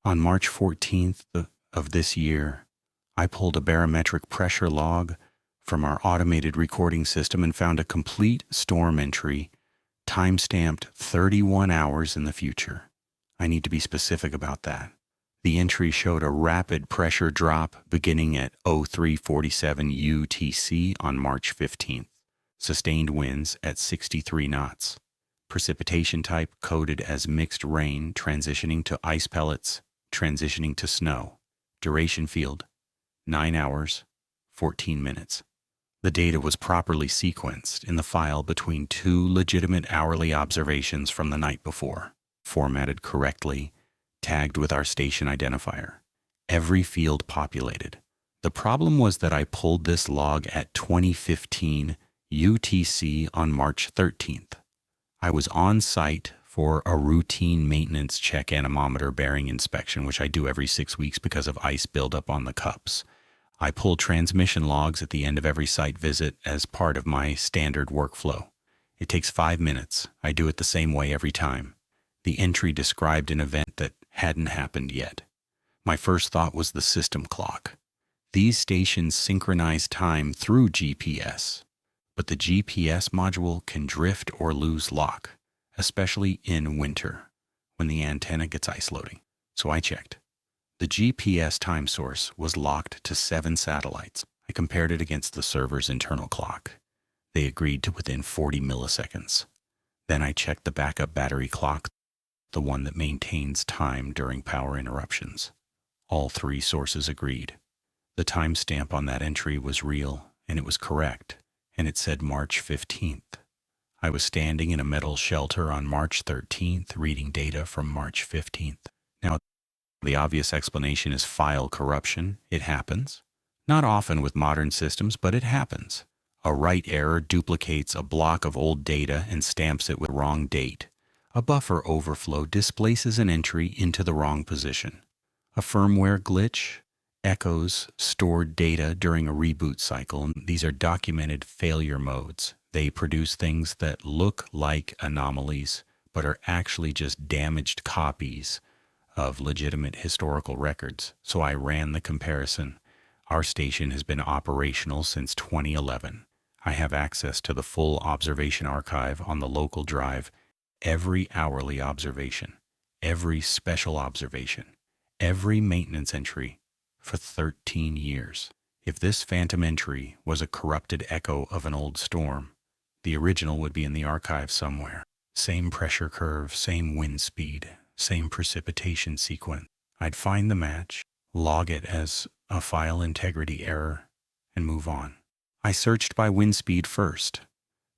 On March 14th of this year, I pulled a barometric pressure log from our automated recording system and found a complete storm entry, time-stamped 31 hours in the future. I need to be specific about that. The entry showed a rapid pressure drop beginning at 0347 UTC on March 15th. Sustained winds at 63 knots. Precipitation type coded as mixed rain, transitioning to ice pellets, transitioning to snow. Duration field, 9 hours, 14 minutes. The data was properly sequenced in the file between two legitimate hourly observations from the night before, formatted correctly, tagged with our station identifier. Every field populated. The problem was that I pulled this log at 2015 UTC on March 13th. I was on site for a routine maintenance check anemometer bearing inspection, which I do every 6 weeks because of ice buildup on the cups. I pull transmission logs at the end of every site visit as part of my standard workflow. It takes 5 minutes. I do it the same way every time. The entry described an event that hadn't happened yet. My first thought was the system clock. These stations synchronize time through GPS, but the GPS module can drift or lose lock, especially in winter when the antenna gets ice loading. So I checked. The GPS time source was locked to 7 satellites. I compared it against the server's internal clock. They agreed to within 40 milliseconds. Then I checked the backup battery clock, the one that maintains time during power interruptions. All 3 sources agreed. The timestamp on that entry was real, and it was correct, and it said March 15th. I was standing in a metal shelter on March 13th, reading data from March 15th. Now, the obvious explanation is file corruption. It happens. Not often with modern systems, but it happens. A write error duplicates a block of old data and stamps it with the wrong date. A buffer overflow displaces an entry into the wrong position. A firmware glitch echoes stored data during a reboot cycle. These are documented failure modes. They produce things that look like anomalies, but are actually just damaged copies of legitimate historical records. So I ran the comparison. Our station has been operational since 2011. I have access to the full observation archive on the local drive, every hourly observation, every special observation, every maintenance entry for 13 years. If this phantom entry was a corrupted echo of an old storm, the original would be in the archive somewhere. Same pressure curve, same wind speed, same precipitation sequence. I'd find the match, log it as a file integrity error, and move on. I searched by wind speed first.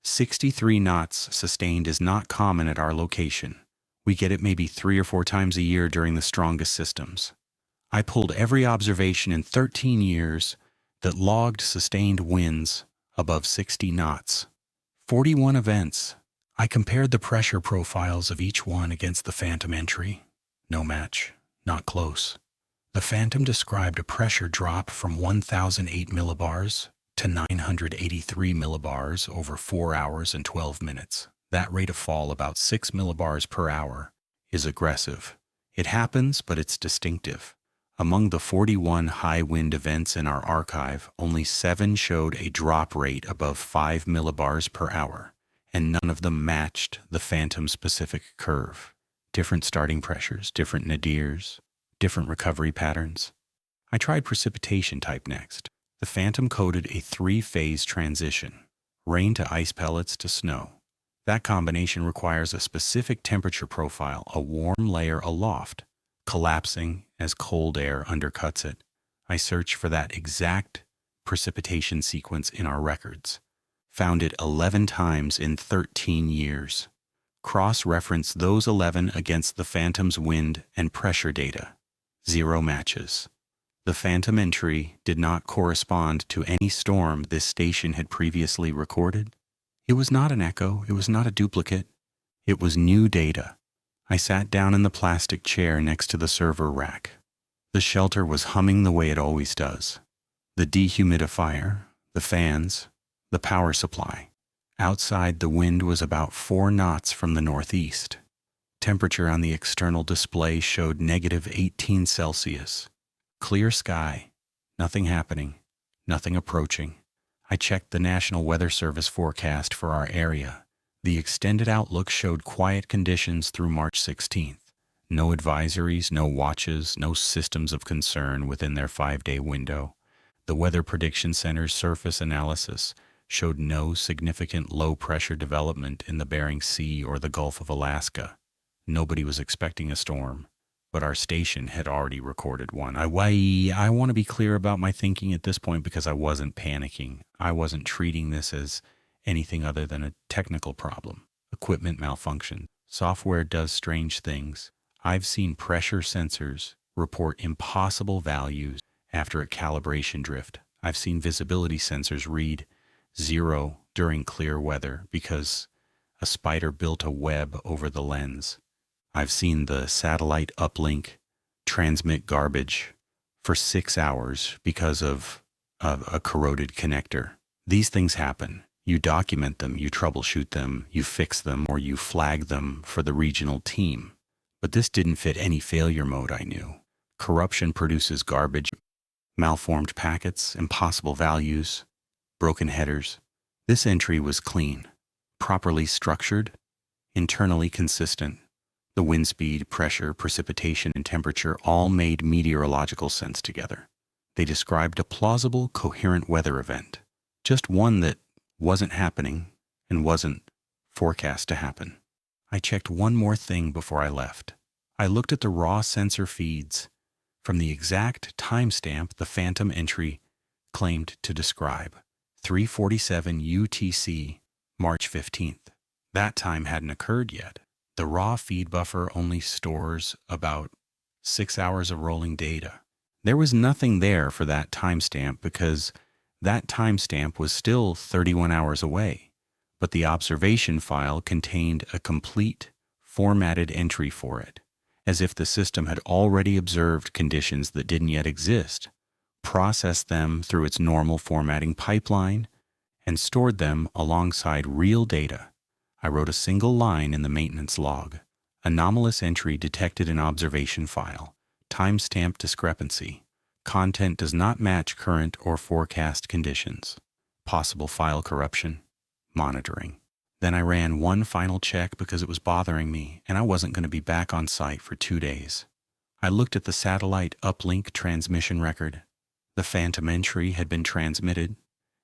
63 knots sustained is not common at our location. We get it maybe 3 or 4 times a year during the strongest systems. I pulled every observation in 13 years that logged sustained winds above 60 knots. 41 events. I compared the pressure profiles of each one against the phantom entry. No match. Not close. The phantom described a pressure drop from 1,008 millibars to 983 millibars over 4 hours and 12 minutes. That rate of fall, about 6 millibars per hour, is aggressive. It happens, but it's distinctive. Among the 41 high wind events in our archive, only 7 showed a drop rate above 5 millibars per hour, and none of them matched the phantom-specific curve. Different starting pressures, different nadirs, different recovery patterns. I tried precipitation type next. The phantom coded a 3-phase transition, rain to ice pellets to snow. That combination requires a specific temperature profile, a warm layer aloft, collapsing as cold air undercuts it. I searched for that exact precipitation sequence in our records. Found it 11 times in 13 years. Cross-referenced those 11 against the phantom's wind and pressure data. 0 matches. The phantom entry did not correspond to any storm this station had previously recorded. It was not an echo, it was not a duplicate. It was new data. I sat down in the plastic chair next to the server rack. The shelter was humming the way it always does. The dehumidifier, the fans, the power supply. Outside, the wind was about 4 knots from the northeast. Temperature on the external display showed -18 Celsius. Clear sky. Nothing happening. Nothing approaching. I checked the National Weather Service forecast for our area. The extended outlook showed quiet conditions through March 16th. No advisories, no watches, no systems of concern within their 5-day window. The Weather Prediction Center's surface analysis showed no significant low-pressure development in the Bering Sea or the Gulf of Alaska. Nobody was expecting a storm, but our station had already recorded one. I want to be clear about my thinking at this point because I wasn't panicking. I wasn't treating this as anything other than a technical problem. Equipment malfunction. Software does strange things. I've seen pressure sensors report impossible values after a calibration drift. I've seen visibility sensors read 0 during clear weather because a spider built a web over the lens. I've seen the satellite uplink transmit garbage for 6 hours because of a corroded connector. These things happen. You document them, you troubleshoot them, you fix them, or you flag them for the regional team. But this didn't fit any failure mode I knew. Corruption produces garbage, malformed packets, impossible values, broken headers. This entry was clean, properly structured, internally consistent. The wind speed, pressure, precipitation, and temperature all made meteorological sense together. They described a plausible, coherent weather event, just one that wasn't happening and wasn't forecast to happen. I checked one more thing before I left. I looked at the raw sensor feeds from the exact timestamp the phantom entry claimed to describe, 3:47 UTC, March 15th. That time hadn't occurred yet. The raw feed buffer only stores about 6 hours of rolling data. There was nothing there for that timestamp because that timestamp was still 31 hours away, but the observation file contained a complete, formatted entry for it, as if the system had already observed conditions that didn't yet exist, processed them through its normal formatting pipeline, and stored them alongside real data. I wrote a single line in the maintenance log. Anomalous entry detected in observation file. Timestamp discrepancy. Content does not match current or forecast conditions. Possible file corruption. Monitoring. Then I ran one final check because it was bothering me, and I wasn't going to be back on site for 2 days. I looked at the satellite uplink transmission record. The phantom entry had been transmitted.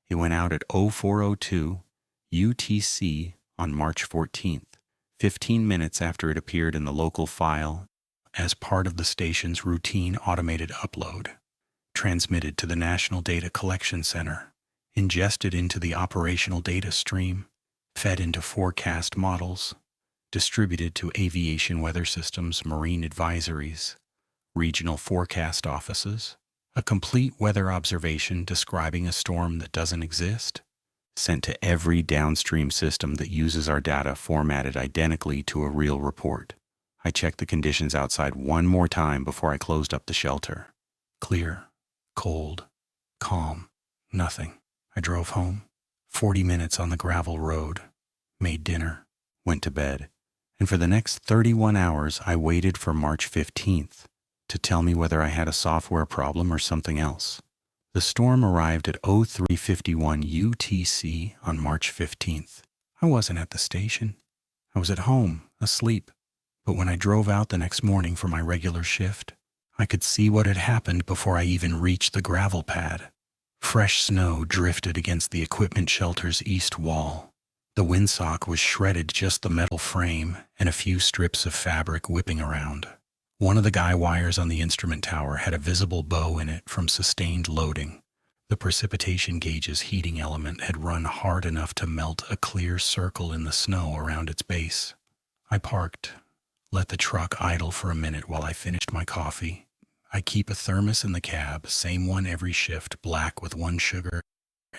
It went out at 0402 UTC on March 14th, 15 minutes after it appeared in the local file as part of the station's routine automated upload, transmitted to the National Data Collection Center, ingested into the operational data stream, fed into forecast models, distributed to aviation weather systems, marine advisories, regional forecast offices, a complete weather observation describing a storm that doesn't exist, sent to every downstream system that uses our data formatted identically to a real report. I checked the conditions outside one more time before I closed up the shelter. Clear, cold, calm, nothing. I drove home. 40 minutes on the gravel road, made dinner, went to bed, and for the next 31 hours I waited for March 15th to tell me whether I had a software problem or something else. The storm arrived at 03:51 UTC on March 15th. I wasn't at the station. I was at home, asleep. But when I drove out the next morning for my regular shift, I could see what had happened before I even reached the gravel pad. Fresh snow drifted against the equipment shelter's east wall. The windsock was shredded, just the metal frame and a few strips of fabric whipping around. One of the guy wires on the instrument tower had a visible bow in it from sustained loading. The precipitation gauge's heating element had run hard enough to melt a clear circle in the snow around its base. I parked, let the truck idle for a minute while I finished my coffee. I keep a thermos in the cab, same one every shift, black with 1 sugar,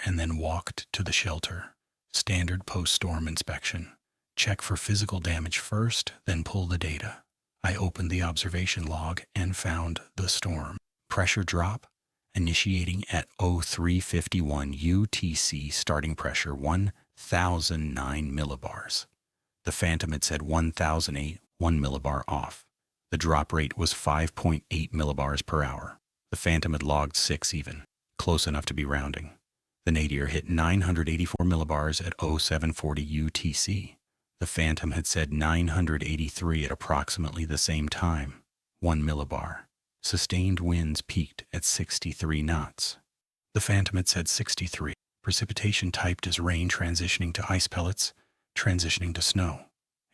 and then walked to the shelter. Standard post-storm inspection. Check for physical damage first, then pull the data. I opened the observation log and found the storm. Pressure drop, initiating at 03:51 UTC, starting pressure 1,009 millibars. The phantom had said 1,008, 1 millibar off. The drop rate was 5.8 millibars per hour. The Phantom had logged 6 even, close enough to be rounding. The nadir hit 984 millibars at 0740 UTC. The Phantom had said 983 at approximately the same time. 1 millibar. Sustained winds peaked at 63 knots. The Phantom had said 63. Precipitation typed as rain transitioning to ice pellets, transitioning to snow.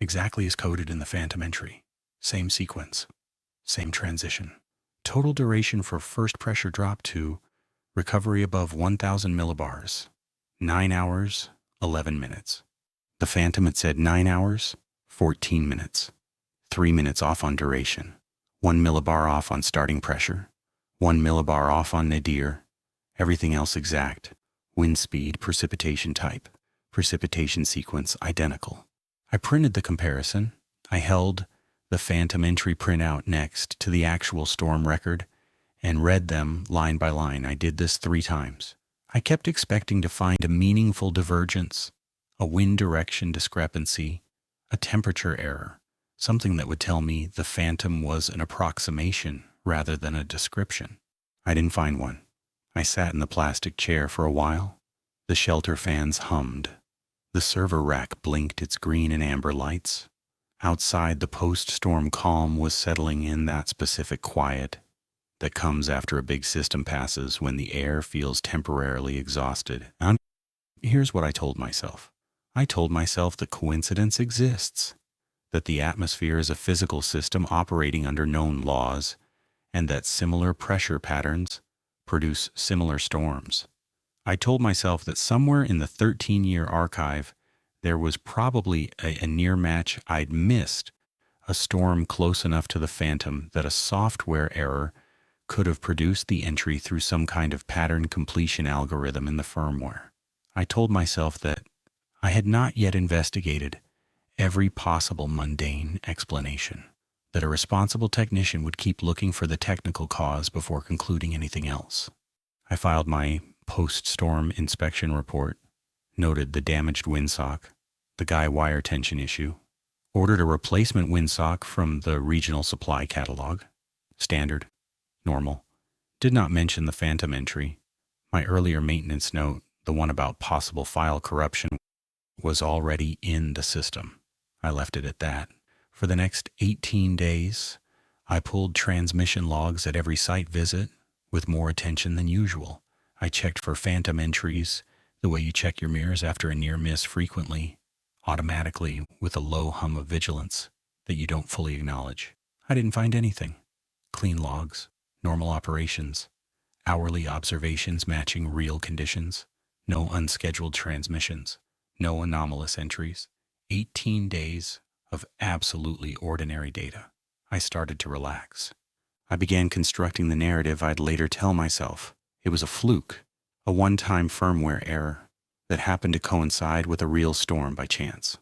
Exactly as coded in the Phantom entry. Same sequence. Same transition. Total duration for first pressure drop to recovery above 1,000 millibars. 9 hours, 11 minutes. The Phantom had said 9 hours, 14 minutes. 3 minutes off on duration. 1 millibar off on starting pressure. 1 millibar off on nadir. Everything else exact. Wind speed, precipitation type, precipitation sequence identical. I printed the comparison. I held the Phantom entry printout next to the actual storm record and read them line by line. I did this 3 times. I kept expecting to find a meaningful divergence, a wind direction discrepancy, a temperature error, something that would tell me the Phantom was an approximation rather than a description. I didn't find one. I sat in the plastic chair for a while. The shelter fans hummed. The server rack blinked its green and amber lights. Outside, the post-storm calm was settling in, that specific quiet that comes after a big system passes when the air feels temporarily exhausted. And here's what I told myself. I told myself that coincidence exists, that the atmosphere is a physical system operating under known laws, and that similar pressure patterns produce similar storms. I told myself that somewhere in the 13-year archive, there was probably a near match I'd missed, a storm close enough to the Phantom that a software error could have produced the entry through some kind of pattern completion algorithm in the firmware. I told myself that I had not yet investigated every possible mundane explanation, that a responsible technician would keep looking for the technical cause before concluding anything else. I filed my post-storm inspection report, noted the damaged windsock, the guy wire tension issue, ordered a replacement windsock from the regional supply catalog, standard, normal, did not mention the Phantom entry. My earlier maintenance note, the one about possible file corruption, was already in the system. I left it at that. For the next 18 days, I pulled transmission logs at every site visit with more attention than usual. I checked for Phantom entries the way you check your mirrors after a near miss, frequently, automatically, with a low hum of vigilance that you don't fully acknowledge. I didn't find anything. Clean logs, normal operations, hourly observations matching real conditions, no unscheduled transmissions, no anomalous entries. 18 days of absolutely ordinary data. I started to relax. I began constructing the narrative I'd later tell myself. It was a fluke, a one-time firmware error that happened to coincide with a real storm by chance.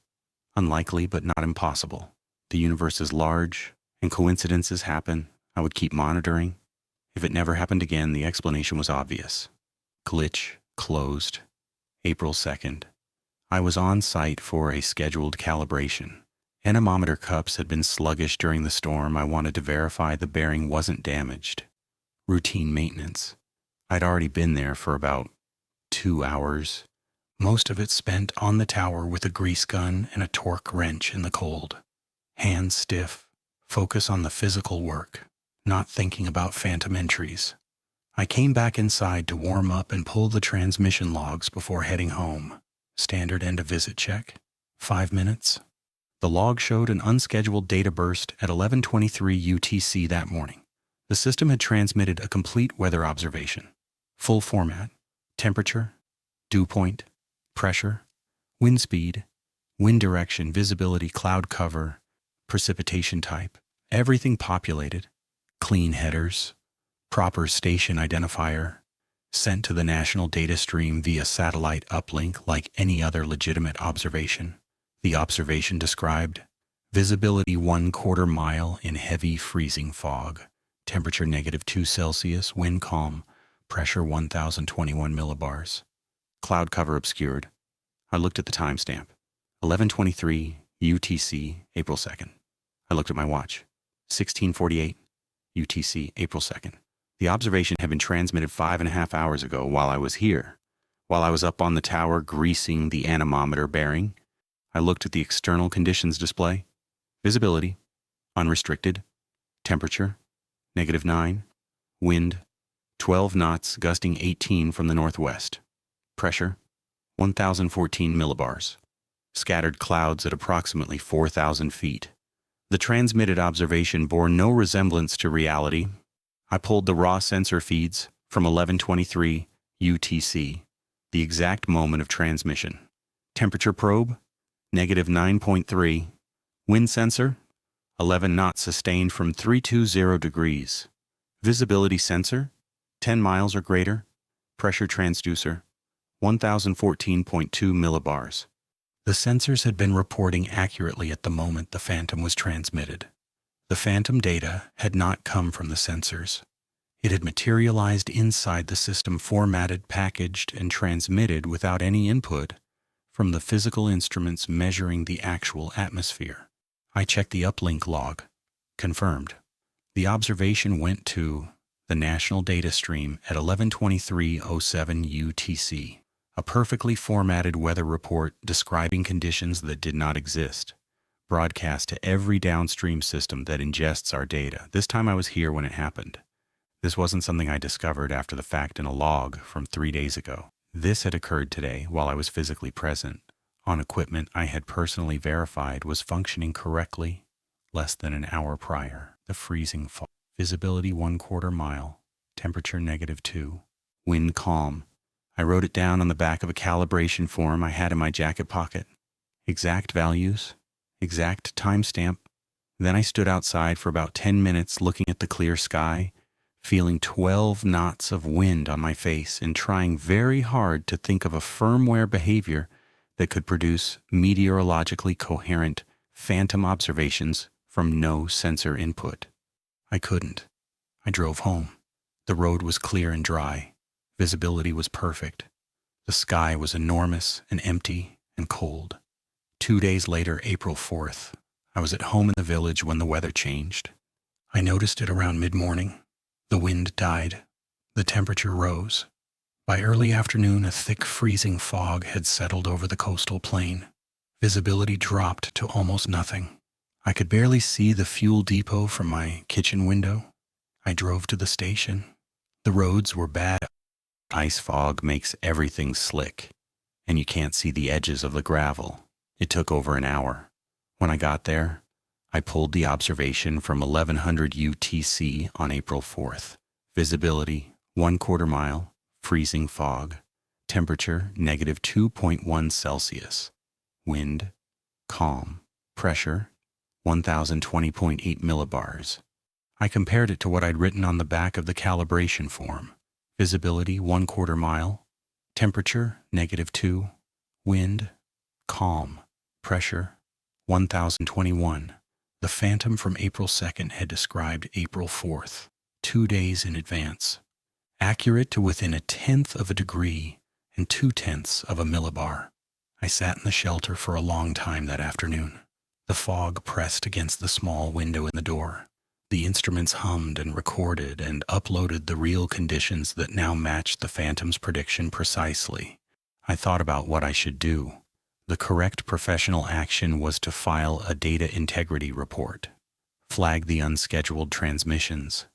Unlikely, but not impossible. The universe is large, and coincidences happen. I would keep monitoring. If it never happened again, the explanation was obvious. Glitch closed. April 2nd. I was on site for a scheduled calibration. Anemometer cups had been sluggish during the storm. I wanted to verify the bearing wasn't damaged. Routine maintenance. I'd already been there for about 2 hours, most of it spent on the tower with a grease gun and a torque wrench in the cold. Hands stiff, focus on the physical work, not thinking about Phantom entries. I came back inside to warm up and pull the transmission logs before heading home. Standard end of visit check. 5 minutes. The log showed an unscheduled data burst at 11:23 UTC that morning. The system had transmitted a complete weather observation. Full format, temperature, dew point, pressure, wind speed, wind direction, visibility, cloud cover, precipitation type, everything populated, clean headers, proper station identifier, sent to the national data stream via satellite uplink like any other legitimate observation. The observation described visibility 1/4 mile in heavy freezing fog, temperature -2 Celsius, wind calm, pressure 1,021 millibars. Cloud cover obscured. I looked at the timestamp. 11:23 UTC, April 2nd. I looked at my watch. 16:48 UTC, April 2nd. The observation had been transmitted 5.5 hours ago while I was here. While I was up on the tower greasing the anemometer bearing, I looked at the external conditions display. Visibility, unrestricted. Temperature, -9. Wind, 12 knots, gusting 18 from the northwest. Pressure, 1,014 millibars. Scattered clouds at approximately 4,000 feet. The transmitted observation bore no resemblance to reality. I pulled the raw sensor feeds from 11:23 UTC, the exact moment of transmission. Temperature probe, -9.3. Wind sensor, 11 knots sustained from 320 degrees. Visibility sensor, 10 miles or greater. Pressure transducer, 1,014.2 millibars. The sensors had been reporting accurately at the moment the phantom was transmitted. The phantom data had not come from the sensors. It had materialized inside the system, formatted, packaged, and transmitted without any input from the physical instruments measuring the actual atmosphere. I checked the uplink log. Confirmed. The observation went to the national data stream at 11:23:07 UTC. A perfectly formatted weather report describing conditions that did not exist, broadcast to every downstream system that ingests our data. This time I was here when it happened. This wasn't something I discovered after the fact in a log from 3 days ago. This had occurred today while I was physically present, on equipment I had personally verified was functioning correctly less than an hour prior. The freezing fog. Visibility 1/4 mile. Temperature -2. Wind calm. I wrote it down on the back of a calibration form I had in my jacket pocket. Exact values, exact timestamp. Then I stood outside for about 10 minutes looking at the clear sky, feeling 12 knots of wind on my face and trying very hard to think of a firmware behavior that could produce meteorologically coherent phantom observations from no sensor input. I couldn't. I drove home. The road was clear and dry. Visibility was perfect. The sky was enormous and empty and cold. 2 days later, April 4th, I was at home in the village when the weather changed. I noticed it around mid-morning. The wind died. The temperature rose. By early afternoon, a thick freezing fog had settled over the coastal plain. Visibility dropped to almost nothing. I could barely see the fuel depot from my kitchen window. I drove to the station. The roads were bad. Ice fog makes everything slick, and you can't see the edges of the gravel. It took over an hour. When I got there, I pulled the observation from 1100 UTC on April 4th. Visibility 1/4 mile, freezing fog. Temperature -2.1 Celsius. Wind calm. Pressure 1,020.8 millibars. I compared it to what I'd written on the back of the calibration form. Visibility 1/4 mile. Temperature -2. Wind calm. Pressure 1,021. The phantom from April 2nd had described April 4th, 2 days in advance. Accurate to within 1/10 of a degree and 2/10 of a millibar. I sat in the shelter for a long time that afternoon. The fog pressed against the small window in the door. The instruments hummed and recorded and uploaded the real conditions that now matched the phantom's prediction precisely. I thought about what I should do. The correct professional action was to file a data integrity report, flag the unscheduled transmissions,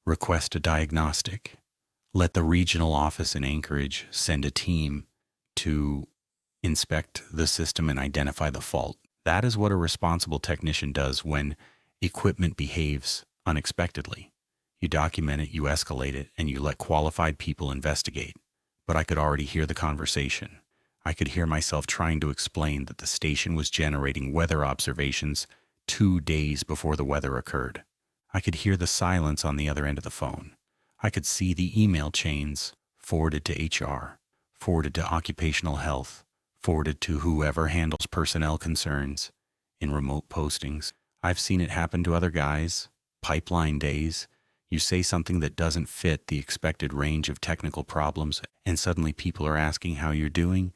request a diagnostic, let the regional office in Anchorage send a team to inspect the system and identify the fault. That is what a responsible technician does when equipment behaves unexpectedly. You document it, you escalate it, and you let qualified people investigate. But I could already hear the conversation. I could hear myself trying to explain that the station was generating weather observations 2 days before the weather occurred. I could hear the silence on the other end of the phone. I could see the email chains forwarded to HR, forwarded to occupational health, forwarded to whoever handles personnel concerns in remote postings. I've seen it happen to other guys. Pipeline days. You say something that doesn't fit the expected range of technical problems, and suddenly people are asking how you're doing,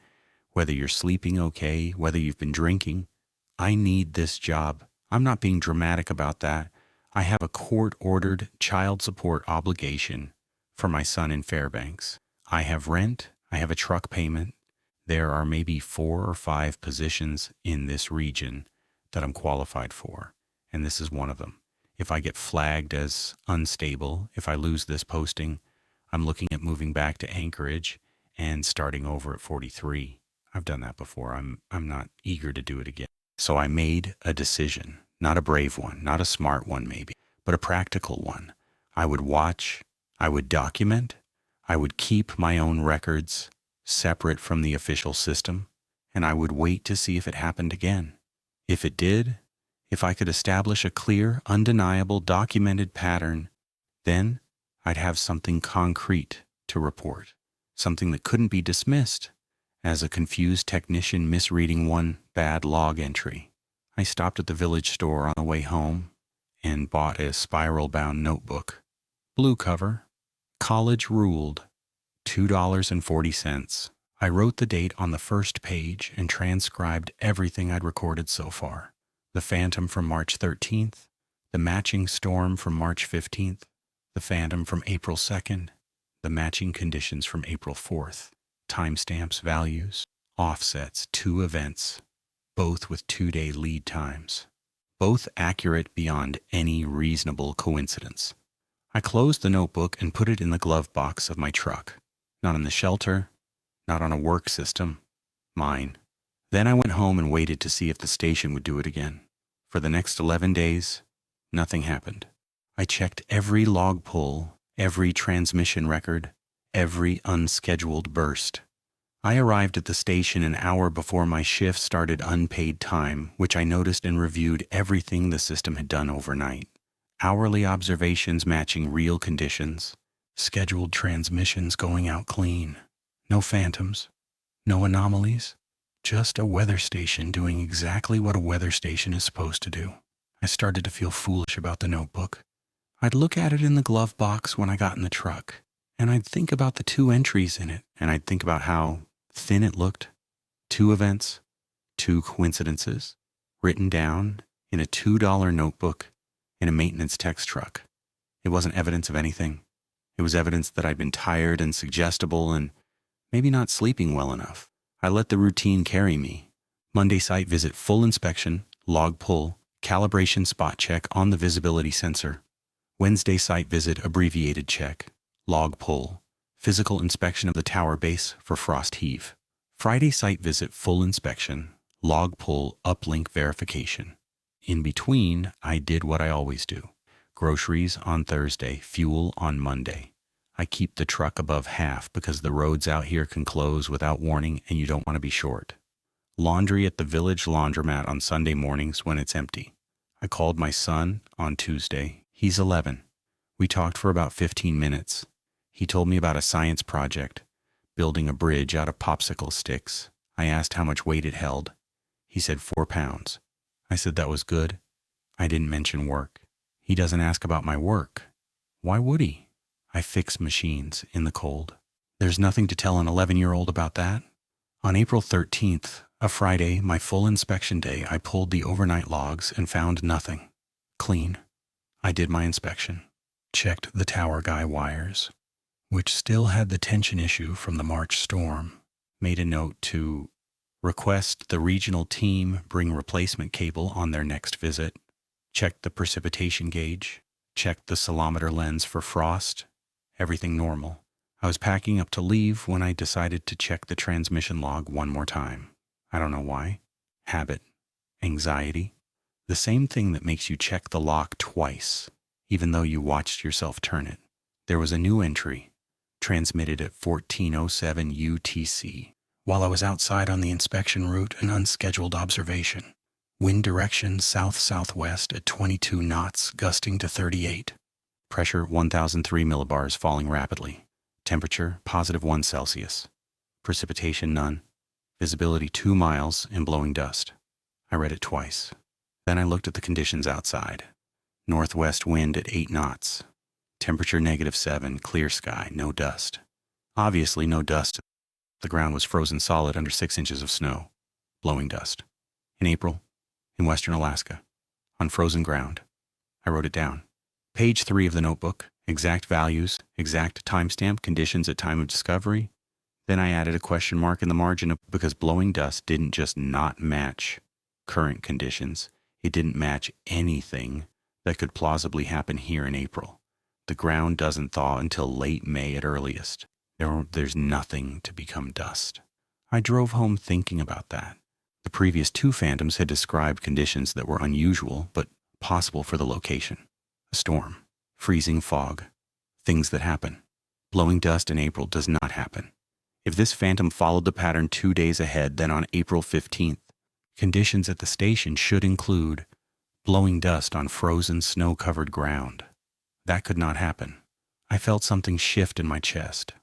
whether you're sleeping okay, whether you've been drinking. I need this job. I'm not being dramatic about that. I have a court-ordered child support obligation for my son in Fairbanks. I have rent. I have a truck payment. There are maybe 4 or 5 positions in this region that I'm qualified for, and this is one of them. If I get flagged as unstable, if I lose this posting, I'm looking at moving back to Anchorage and starting over at 43. I've done that before. I'm not eager to do it again. So I made a decision, not a brave one, not a smart one maybe, but a practical one. I would watch, I would document, I would keep my own records separate from the official system, and I would wait to see if it happened again. If it did, if I could establish a clear, undeniable, documented pattern, then I'd have something concrete to report, something that couldn't be dismissed as a confused technician misreading one bad log entry. I stopped at the village store on the way home and bought a spiral-bound notebook. Blue cover, college ruled, $2.40. I wrote the date on the first page and transcribed everything I'd recorded so far. The phantom from March 13th, the matching storm from March 15th, the phantom from April 2nd, the matching conditions from April 4th, timestamps, values, offsets, 2 events, both with 2-day lead times, both accurate beyond any reasonable coincidence. I closed the notebook and put it in the glove box of my truck, not in the shelter, not on a work system, mine. Then I went home and waited to see if the station would do it again. For the next 11 days, nothing happened. I checked every log pull, every transmission record, every unscheduled burst. I arrived at the station an hour before my shift started unpaid time, which I noticed and reviewed everything the system had done overnight. Hourly observations matching real conditions, scheduled transmissions going out clean. No phantoms, no anomalies, just a weather station doing exactly what a weather station is supposed to do. I started to feel foolish about the notebook. I'd look at it in the glove box when I got in the truck, and I'd think about the 2 entries in it, and I'd think about how thin it looked. 2 events, 2 coincidences, written down in a $2 notebook in a maintenance tech's truck. It wasn't evidence of anything. It was evidence that I'd been tired and suggestible and maybe not sleeping well enough. I let the routine carry me. Monday site visit, full inspection, log pull, calibration spot check on the visibility sensor. Wednesday site visit, abbreviated check, log pull, physical inspection of the tower base for frost heave. Friday site visit, full inspection, log pull, uplink verification. In between, I did what I always do. Groceries on Thursday, fuel on Monday. I keep the truck above half because the roads out here can close without warning and you don't want to be short. Laundry at the village laundromat on Sunday mornings when it's empty. I called my son on Tuesday. He's 11. We talked for about 15 minutes. He told me about a science project, building a bridge out of popsicle sticks. I asked how much weight it held. He said 4 pounds. I said that was good. I didn't mention work. He doesn't ask about my work. Why would he? I fix machines in the cold. There's nothing to tell an 11-year-old about that. On April 13th, a Friday, my full inspection day, I pulled the overnight logs and found nothing. Clean. I did my inspection. Checked the tower guy wires, which still had the tension issue from the March storm. Made a note to request the regional team bring replacement cable on their next visit. Checked the precipitation gauge. Checked the ceilometer lens for frost. Everything normal. I was packing up to leave when I decided to check the transmission log one more time. I don't know why. Habit. Anxiety. The same thing that makes you check the lock twice, even though you watched yourself turn it. There was a new entry, transmitted at 14:07 UTC, while I was outside on the inspection route, an unscheduled observation. Wind direction south-southwest at 22 knots, gusting to 38. Pressure 1,003 millibars, falling rapidly. Temperature +1 Celsius. Precipitation none. Visibility 2 miles and blowing dust. I read it twice. Then I looked at the conditions outside. Northwest wind at 8 knots. Temperature -7, clear sky, no dust. Obviously no dust. The ground was frozen solid under 6 inches of snow. Blowing dust. In April, in western Alaska. on frozen ground. I wrote it down. Page 3 of the notebook, exact values, exact timestamp, conditions at time of discovery. Then I added a question mark in the margin because blowing dust didn't just not match current conditions. It didn't match anything that could plausibly happen here in April. The ground doesn't thaw until late May at earliest. There's nothing to become dust. I drove home thinking about that. The previous 2 phantoms had described conditions that were unusual but possible for the location. A storm, freezing fog, things that happen. Blowing dust in April does not happen. If this phantom followed the pattern 2 days ahead, then on April 15th, conditions at the station should include blowing dust on frozen, snow-covered ground. That could not happen. I felt something shift in my chest.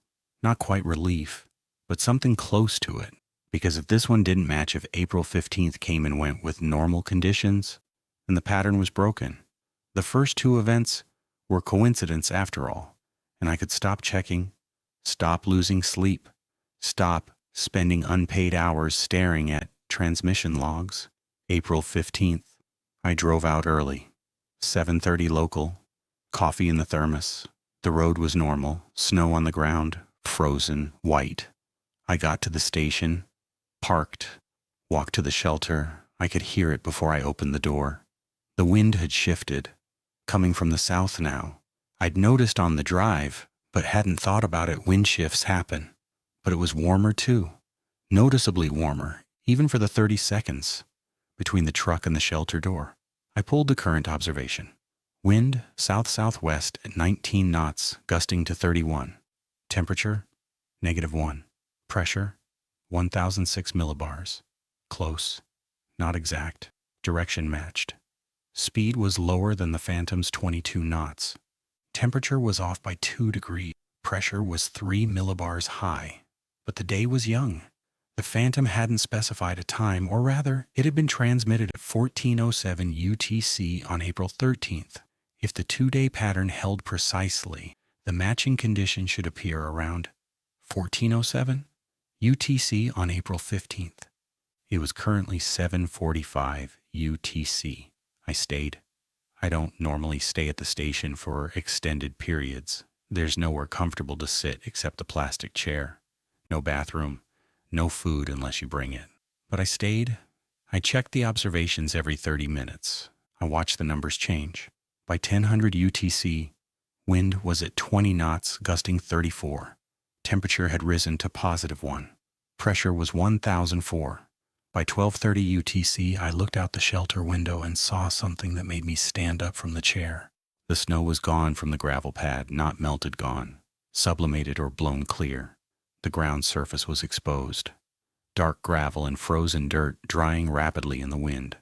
Not quite relief, but something close to it. Because if this one didn't match if April 15th came and went with normal conditions, then the pattern was broken. The first 2 events were coincidence after all, and I could stop checking, stop losing sleep, stop spending unpaid hours staring at transmission logs. April 15th, I drove out early. 7:30 local, coffee in the thermos. The road was normal, snow on the ground, frozen, white. I got to the station, parked, walked to the shelter. I could hear it before I opened the door. The wind had shifted, coming from the south now. I'd noticed on the drive, but hadn't thought about it. Wind shifts happen. But it was warmer too, noticeably warmer, even for the 30 seconds between the truck and the shelter door. I pulled the current observation. Wind south-southwest at 19 knots, gusting to 31. Temperature, -1. Pressure, 1,006 millibars. Close, not exact. Direction matched. Speed was lower than the Phantom's 22 knots. Temperature was off by 2 degrees. Pressure was 3 millibars high. But the day was young. The Phantom hadn't specified a time, or rather, it had been transmitted at 14:07 UTC on April 13th. If the 2-day pattern held precisely, the matching condition should appear around 14:07 UTC on April 15th. It was currently 7:45 UTC. I stayed. I don't normally stay at the station for extended periods. There's nowhere comfortable to sit except the plastic chair. No bathroom, no food unless you bring it. But I stayed. I checked the observations every 30 minutes. I watched the numbers change. By 1000 UTC, wind was at 20 knots, gusting 34. Temperature had risen to +1. Pressure was 1004. By 12:30 UTC, I looked out the shelter window and saw something that made me stand up from the chair. The snow was gone from the gravel pad, not melted gone, sublimated or blown clear. The ground surface was exposed. Dark gravel and frozen dirt drying rapidly in the wind.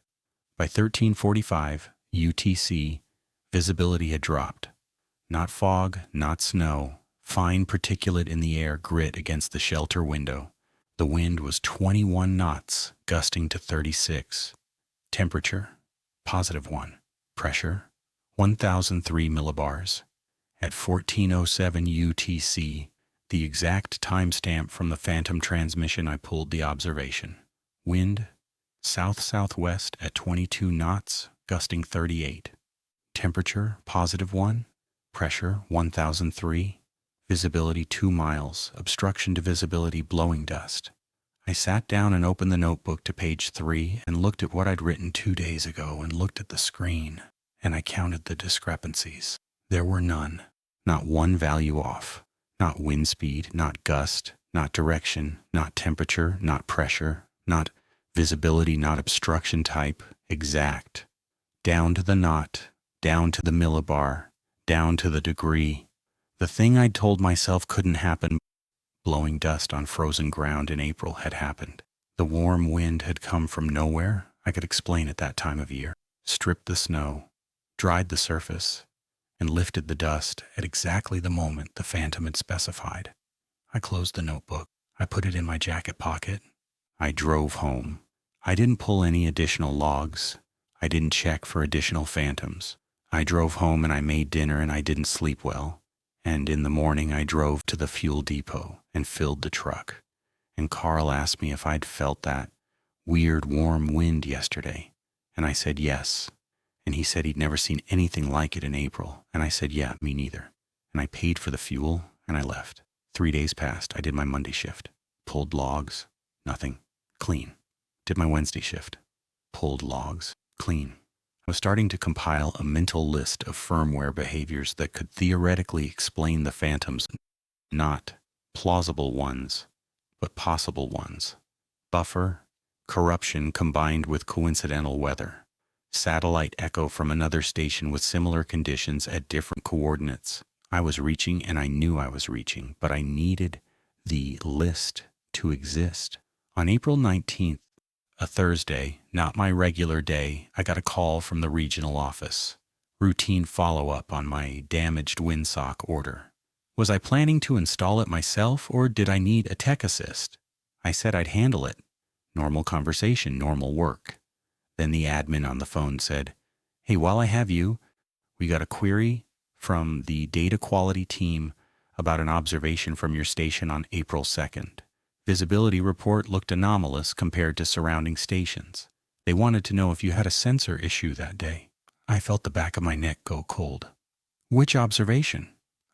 By 13:45 UTC, visibility had dropped. Not fog, not snow. Fine particulate in the air grit against the shelter window. The wind was 21 knots, gusting to 36. Temperature, +1. Pressure, 1003 millibars. At 14:07 UTC, the exact timestamp from the Phantom transmission, I pulled the observation. Wind, south-southwest at 22 knots, gusting 38. Temperature, +1. Pressure, 1003. Visibility 2 miles, obstruction to visibility, blowing dust. I sat down and opened the notebook to page 3 and looked at what I'd written 2 days ago and looked at the screen, and I counted the discrepancies. There were none. Not one value off. Not wind speed, not gust, not direction, not temperature, not pressure, not visibility, not obstruction type. Exact. Down to the knot, down to the millibar, down to the degree. The thing I'd told myself couldn't happen, blowing dust on frozen ground in April, had happened. The warm wind had come from nowhere. I could explain at that time of year. Stripped the snow, dried the surface, and lifted the dust at exactly the moment the Phantom had specified. I closed the notebook. I put it in my jacket pocket. I drove home. I didn't pull any additional logs. I didn't check for additional Phantoms. I drove home and I made dinner and I didn't sleep well. And in the morning I drove to the fuel depot and filled the truck. And Carl asked me if I'd felt that weird warm wind yesterday. And I said yes. And he said he'd never seen anything like it in April. And I said, yeah, me neither. And I paid for the fuel and I left. 3 days passed. I did my Monday shift. Pulled logs. Nothing. Clean. Did my Wednesday shift. Pulled logs. Clean. I was starting to compile a mental list of firmware behaviors that could theoretically explain the phantoms, not plausible ones, but possible ones. Buffer, corruption combined with coincidental weather. Satellite echo from another station with similar conditions at different coordinates. I was reaching, and I knew I was reaching, but I needed the list to exist. On April 19th, a Thursday, not my regular day, I got a call from the regional office. Routine follow-up on my damaged windsock order. Was I planning to install it myself, or did I need a tech assist? I said I'd handle it. Normal conversation, normal work. Then the admin on the phone said, hey, while I have you, we got a query from the data quality team about an observation from your station on April 2nd. Visibility report looked anomalous compared to surrounding stations. They wanted to know if you had a sensor issue that day. I felt the back of my neck go cold. Which observation?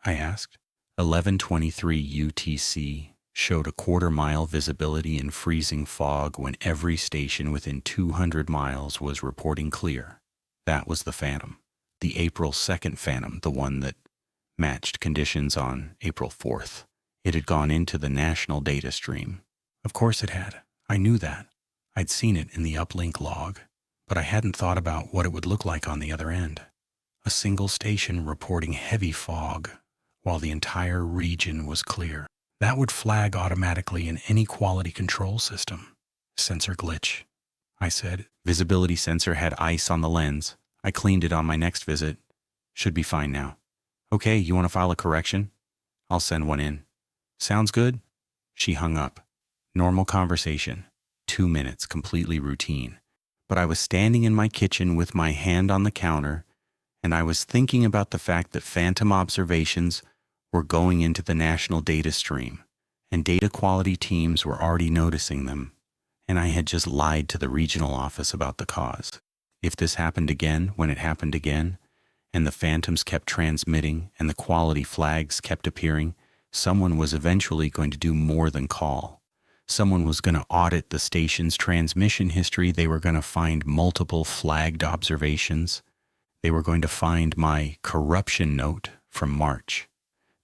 I asked. 11:23 UTC showed a quarter-mile visibility in freezing fog when every station within 200 miles was reporting clear. That was the phantom. The April 2nd phantom, the one that matched conditions on April 4th. It had gone into the national data stream. Of course it had. I knew that. I'd seen it in the uplink log, but I hadn't thought about what it would look like on the other end. A single station reporting heavy fog while the entire region was clear. That would flag automatically in any quality control system. Sensor glitch, I said. Visibility sensor had ice on the lens. I cleaned it on my next visit. Should be fine now. Okay, you want to file a correction? I'll send one in. Sounds good? She hung up. Normal conversation. 2 minutes, completely routine. But I was standing in my kitchen with my hand on the counter, and I was thinking about the fact that phantom observations were going into the national data stream, and data quality teams were already noticing them, and I had just lied to the regional office about the cause. If this happened again when it happened again, and the phantoms kept transmitting and the quality flags kept appearing, someone was eventually going to do more than call. Someone was going to audit the station's transmission history. They were going to find multiple flagged observations. They were going to find my corruption note from March.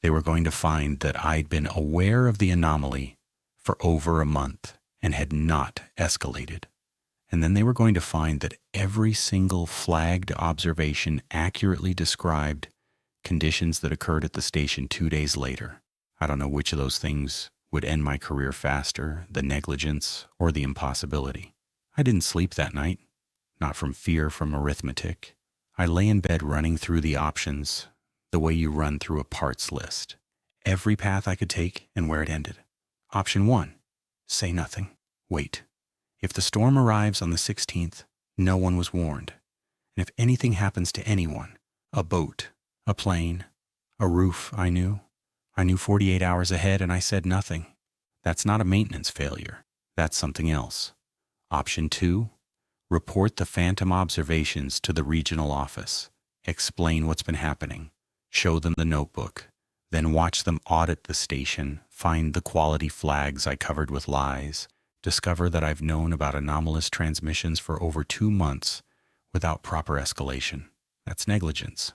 They were going to find that I'd been aware of the anomaly for over a month and had not escalated. And then they were going to find that every single flagged observation accurately described conditions that occurred at the station 2 days later. I don't know which of those things would end my career faster, the negligence or the impossibility. I didn't sleep that night, not from fear from arithmetic. I lay in bed running through the options the way you run through a parts list. Every path I could take and where it ended. Option 1, say nothing. Wait. If the storm arrives on the 16th, no one was warned. And if anything happens to anyone, a boat, a plane, a roof, I knew 48 hours ahead and I said nothing. That's not a maintenance failure. That's something else. Option 2, report the phantom observations to the regional office. Explain what's been happening. Show them the notebook. Then watch them audit the station, find the quality flags I covered with lies, discover that I've known about anomalous transmissions for over 2 months without proper escalation. That's negligence.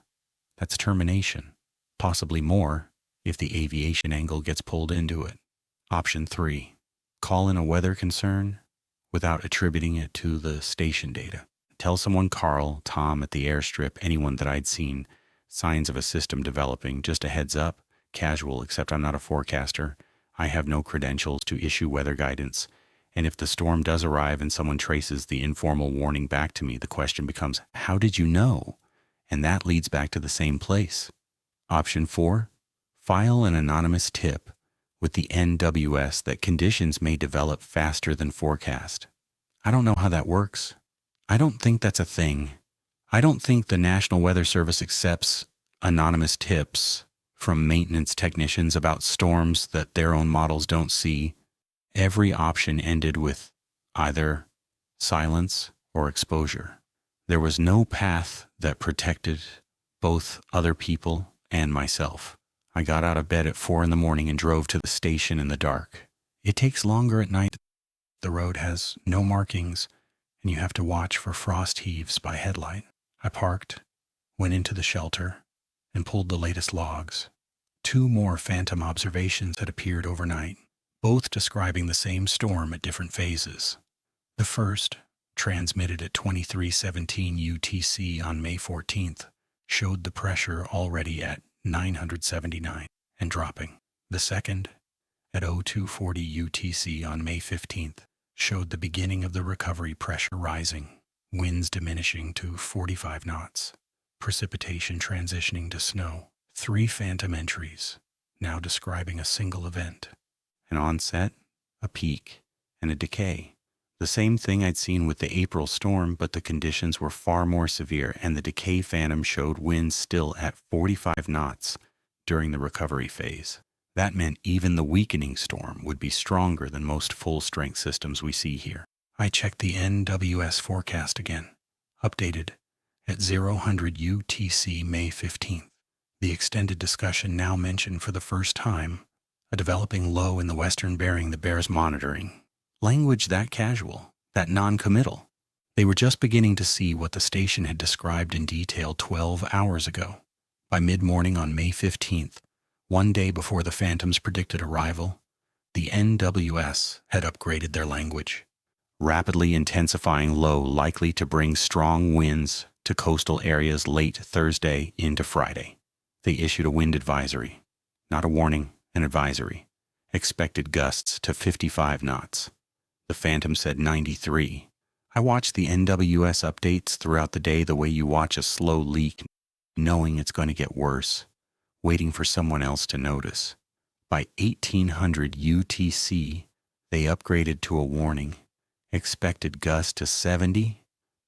That's termination. Possibly more if the aviation angle gets pulled into it. Option 3, call in a weather concern without attributing it to the station data. Tell someone Carl, Tom at the airstrip, anyone that I'd seen signs of a system developing, just a heads up, casual, except I'm not a forecaster. I have no credentials to issue weather guidance. And if the storm does arrive and someone traces the informal warning back to me, the question becomes, how did you know? And that leads back to the same place. Option 4, file an anonymous tip with the NWS that conditions may develop faster than forecast. I don't know how that works. I don't think that's a thing. I don't think the National Weather Service accepts anonymous tips from maintenance technicians about storms that their own models don't see. Every option ended with either silence or exposure. There was no path that protected both other people and myself. I got out of bed at 4 in the morning and drove to the station in the dark. It takes longer at night. The road has no markings, and you have to watch for frost heaves by headlight. I parked, went into the shelter, and pulled the latest logs. 2 more phantom observations had appeared overnight, both describing the same storm at different phases. The first, transmitted at 23:17 UTC on May 14th, showed the pressure already at 979 and dropping. The second, at 0240 UTC on May 15th, showed the beginning of the recovery pressure rising, winds diminishing to 45 knots, precipitation transitioning to snow. 3 phantom entries, now describing a single event. An onset, a peak, and a decay. The same thing I'd seen with the April storm, but the conditions were far more severe, and the decay phantom showed winds still at 45 knots during the recovery phase. That meant even the weakening storm would be stronger than most full-strength systems we see here. I checked the NWS forecast again, updated at 0100 UTC May 15th. The extended discussion now mentioned for the first time a developing low in the western bearing that bears monitoring. Language that casual, that non-committal. They were just beginning to see what the station had described in detail 12 hours ago. By mid-morning on May 15th, 1 day before the phantom's predicted arrival, the NWS had upgraded their language. Rapidly intensifying low likely to bring strong winds to coastal areas late Thursday into Friday. They issued a wind advisory, not a warning, an advisory. Expected gusts to 55 knots. The phantom said 93. I watched the NWS updates throughout the day the way you watch a slow leak, knowing it's going to get worse, waiting for someone else to notice. By 1800 UTC, they upgraded to a warning. Expected gust to 70,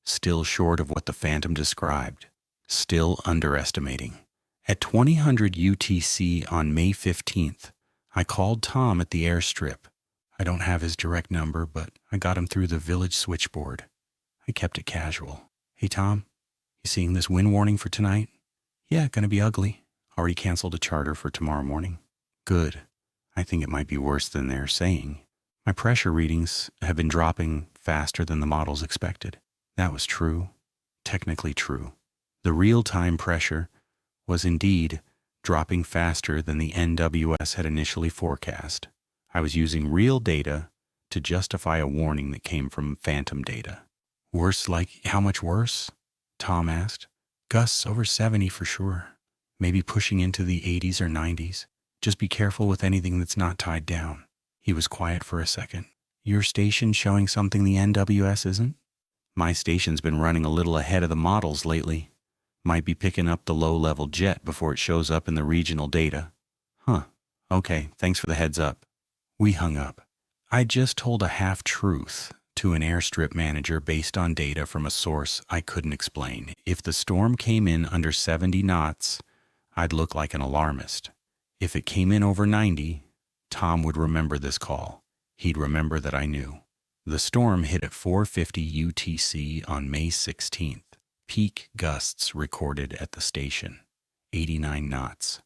still short of what the phantom described, still underestimating. At 2000 UTC on May 15th, I called Tom at the airstrip. I don't have his direct number, but I got him through the village switchboard. I kept it casual. Hey, Tom, you seeing this wind warning for tonight? Yeah, gonna be ugly. Already canceled a charter for tomorrow morning. Good. I think it might be worse than they're saying. My pressure readings have been dropping faster than the models expected. That was true. Technically true. The real-time pressure was indeed dropping faster than the NWS had initially forecast. I was using real data to justify a warning that came from phantom data. Worse like how much worse? Tom asked. Gusts over 70 for sure. Maybe pushing into the 80s or 90s. Just be careful with anything that's not tied down. He was quiet for a second. Your station showing something the NWS isn't? My station's been running a little ahead of the models lately. Might be picking up the low-level jet before it shows up in the regional data. Huh. Okay, thanks for the heads up. We hung up. I just told a half-truth to an airstrip manager based on data from a source I couldn't explain. If the storm came in under 70 knots, I'd look like an alarmist. If it came in over 90, Tom would remember this call. He'd remember that I knew. The storm hit at 4:50 UTC on May 16th. Peak gusts recorded at the station. 89 knots,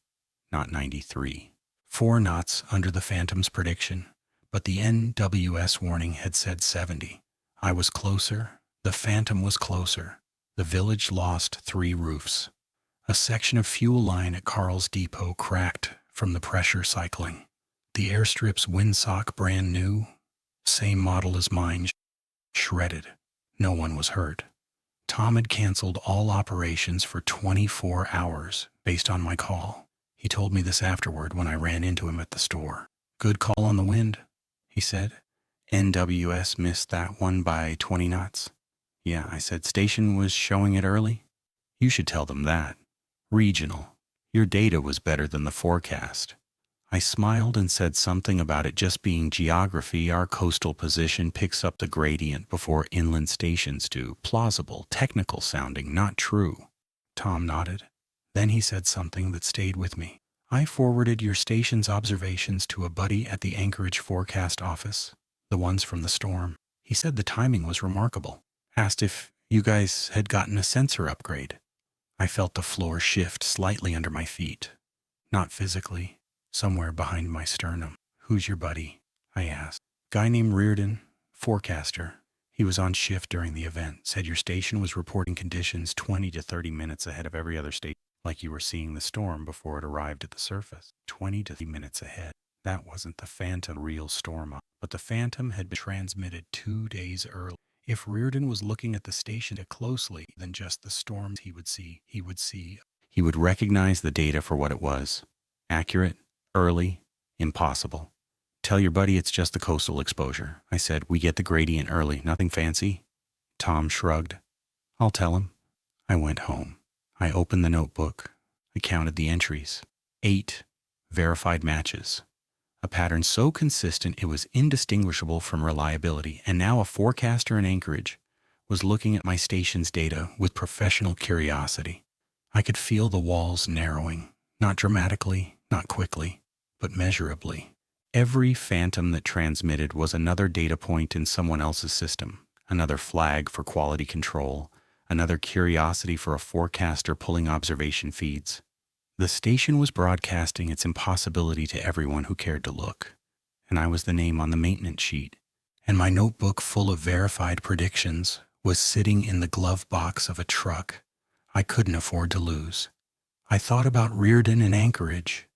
not 93. 4 knots under the phantom's prediction, but the NWS warning had said 70. I was closer. The phantom was closer. The village lost 3 roofs. A section of fuel line at Carl's Depot cracked from the pressure cycling. The airstrip's windsock, brand new, same model as mine, shredded. No one was hurt. Tom had canceled all operations for 24 hours based on my call. He told me this afterward when I ran into him at the store. Good call on the wind, he said. NWS missed that one by 20 knots. Yeah, I said, station was showing it early. You should tell them that. Regional. Your data was better than the forecast. I smiled and said something about it just being geography. Our coastal position picks up the gradient before inland stations do. Plausible, technical sounding, not true. Tom nodded. Then he said something that stayed with me. I forwarded your station's observations to a buddy at the Anchorage forecast office, the ones from the storm. He said the timing was remarkable. Asked if You guys had gotten a sensor upgrade. I felt the floor shift slightly under my feet. Not physically, somewhere behind my sternum. Who's your buddy? I asked. Guy named Reardon, forecaster. He was on shift during the event, said your station was reporting conditions 20 to 30 minutes ahead of every other station, like you were seeing the storm before it arrived at the surface. 20 to 30 minutes ahead. That wasn't the Phantom real storm, but the Phantom had been transmitted 2 days early. If Reardon was looking at the station closely than just the storms he would recognize the data for what it was. Accurate, early, impossible. Tell your buddy it's just the coastal exposure. I said, we get the gradient early, nothing fancy. Tom shrugged. I'll tell him. I went home. I opened the notebook. I counted the entries. 8 verified matches. A pattern so consistent it was indistinguishable from reliability, and now a forecaster in Anchorage was looking at my station's data with professional curiosity. I could feel the walls narrowing, not dramatically, not quickly, but measurably. Every Phantom that transmitted was another data point in someone else's system, another flag for quality control, another curiosity for a forecaster pulling observation feeds. The station was broadcasting its impossibility to everyone who cared to look, and I was the name on the maintenance sheet, and my notebook full of verified predictions was sitting in the glove box of a truck I couldn't afford to lose. I thought about Reardon in Anchorage,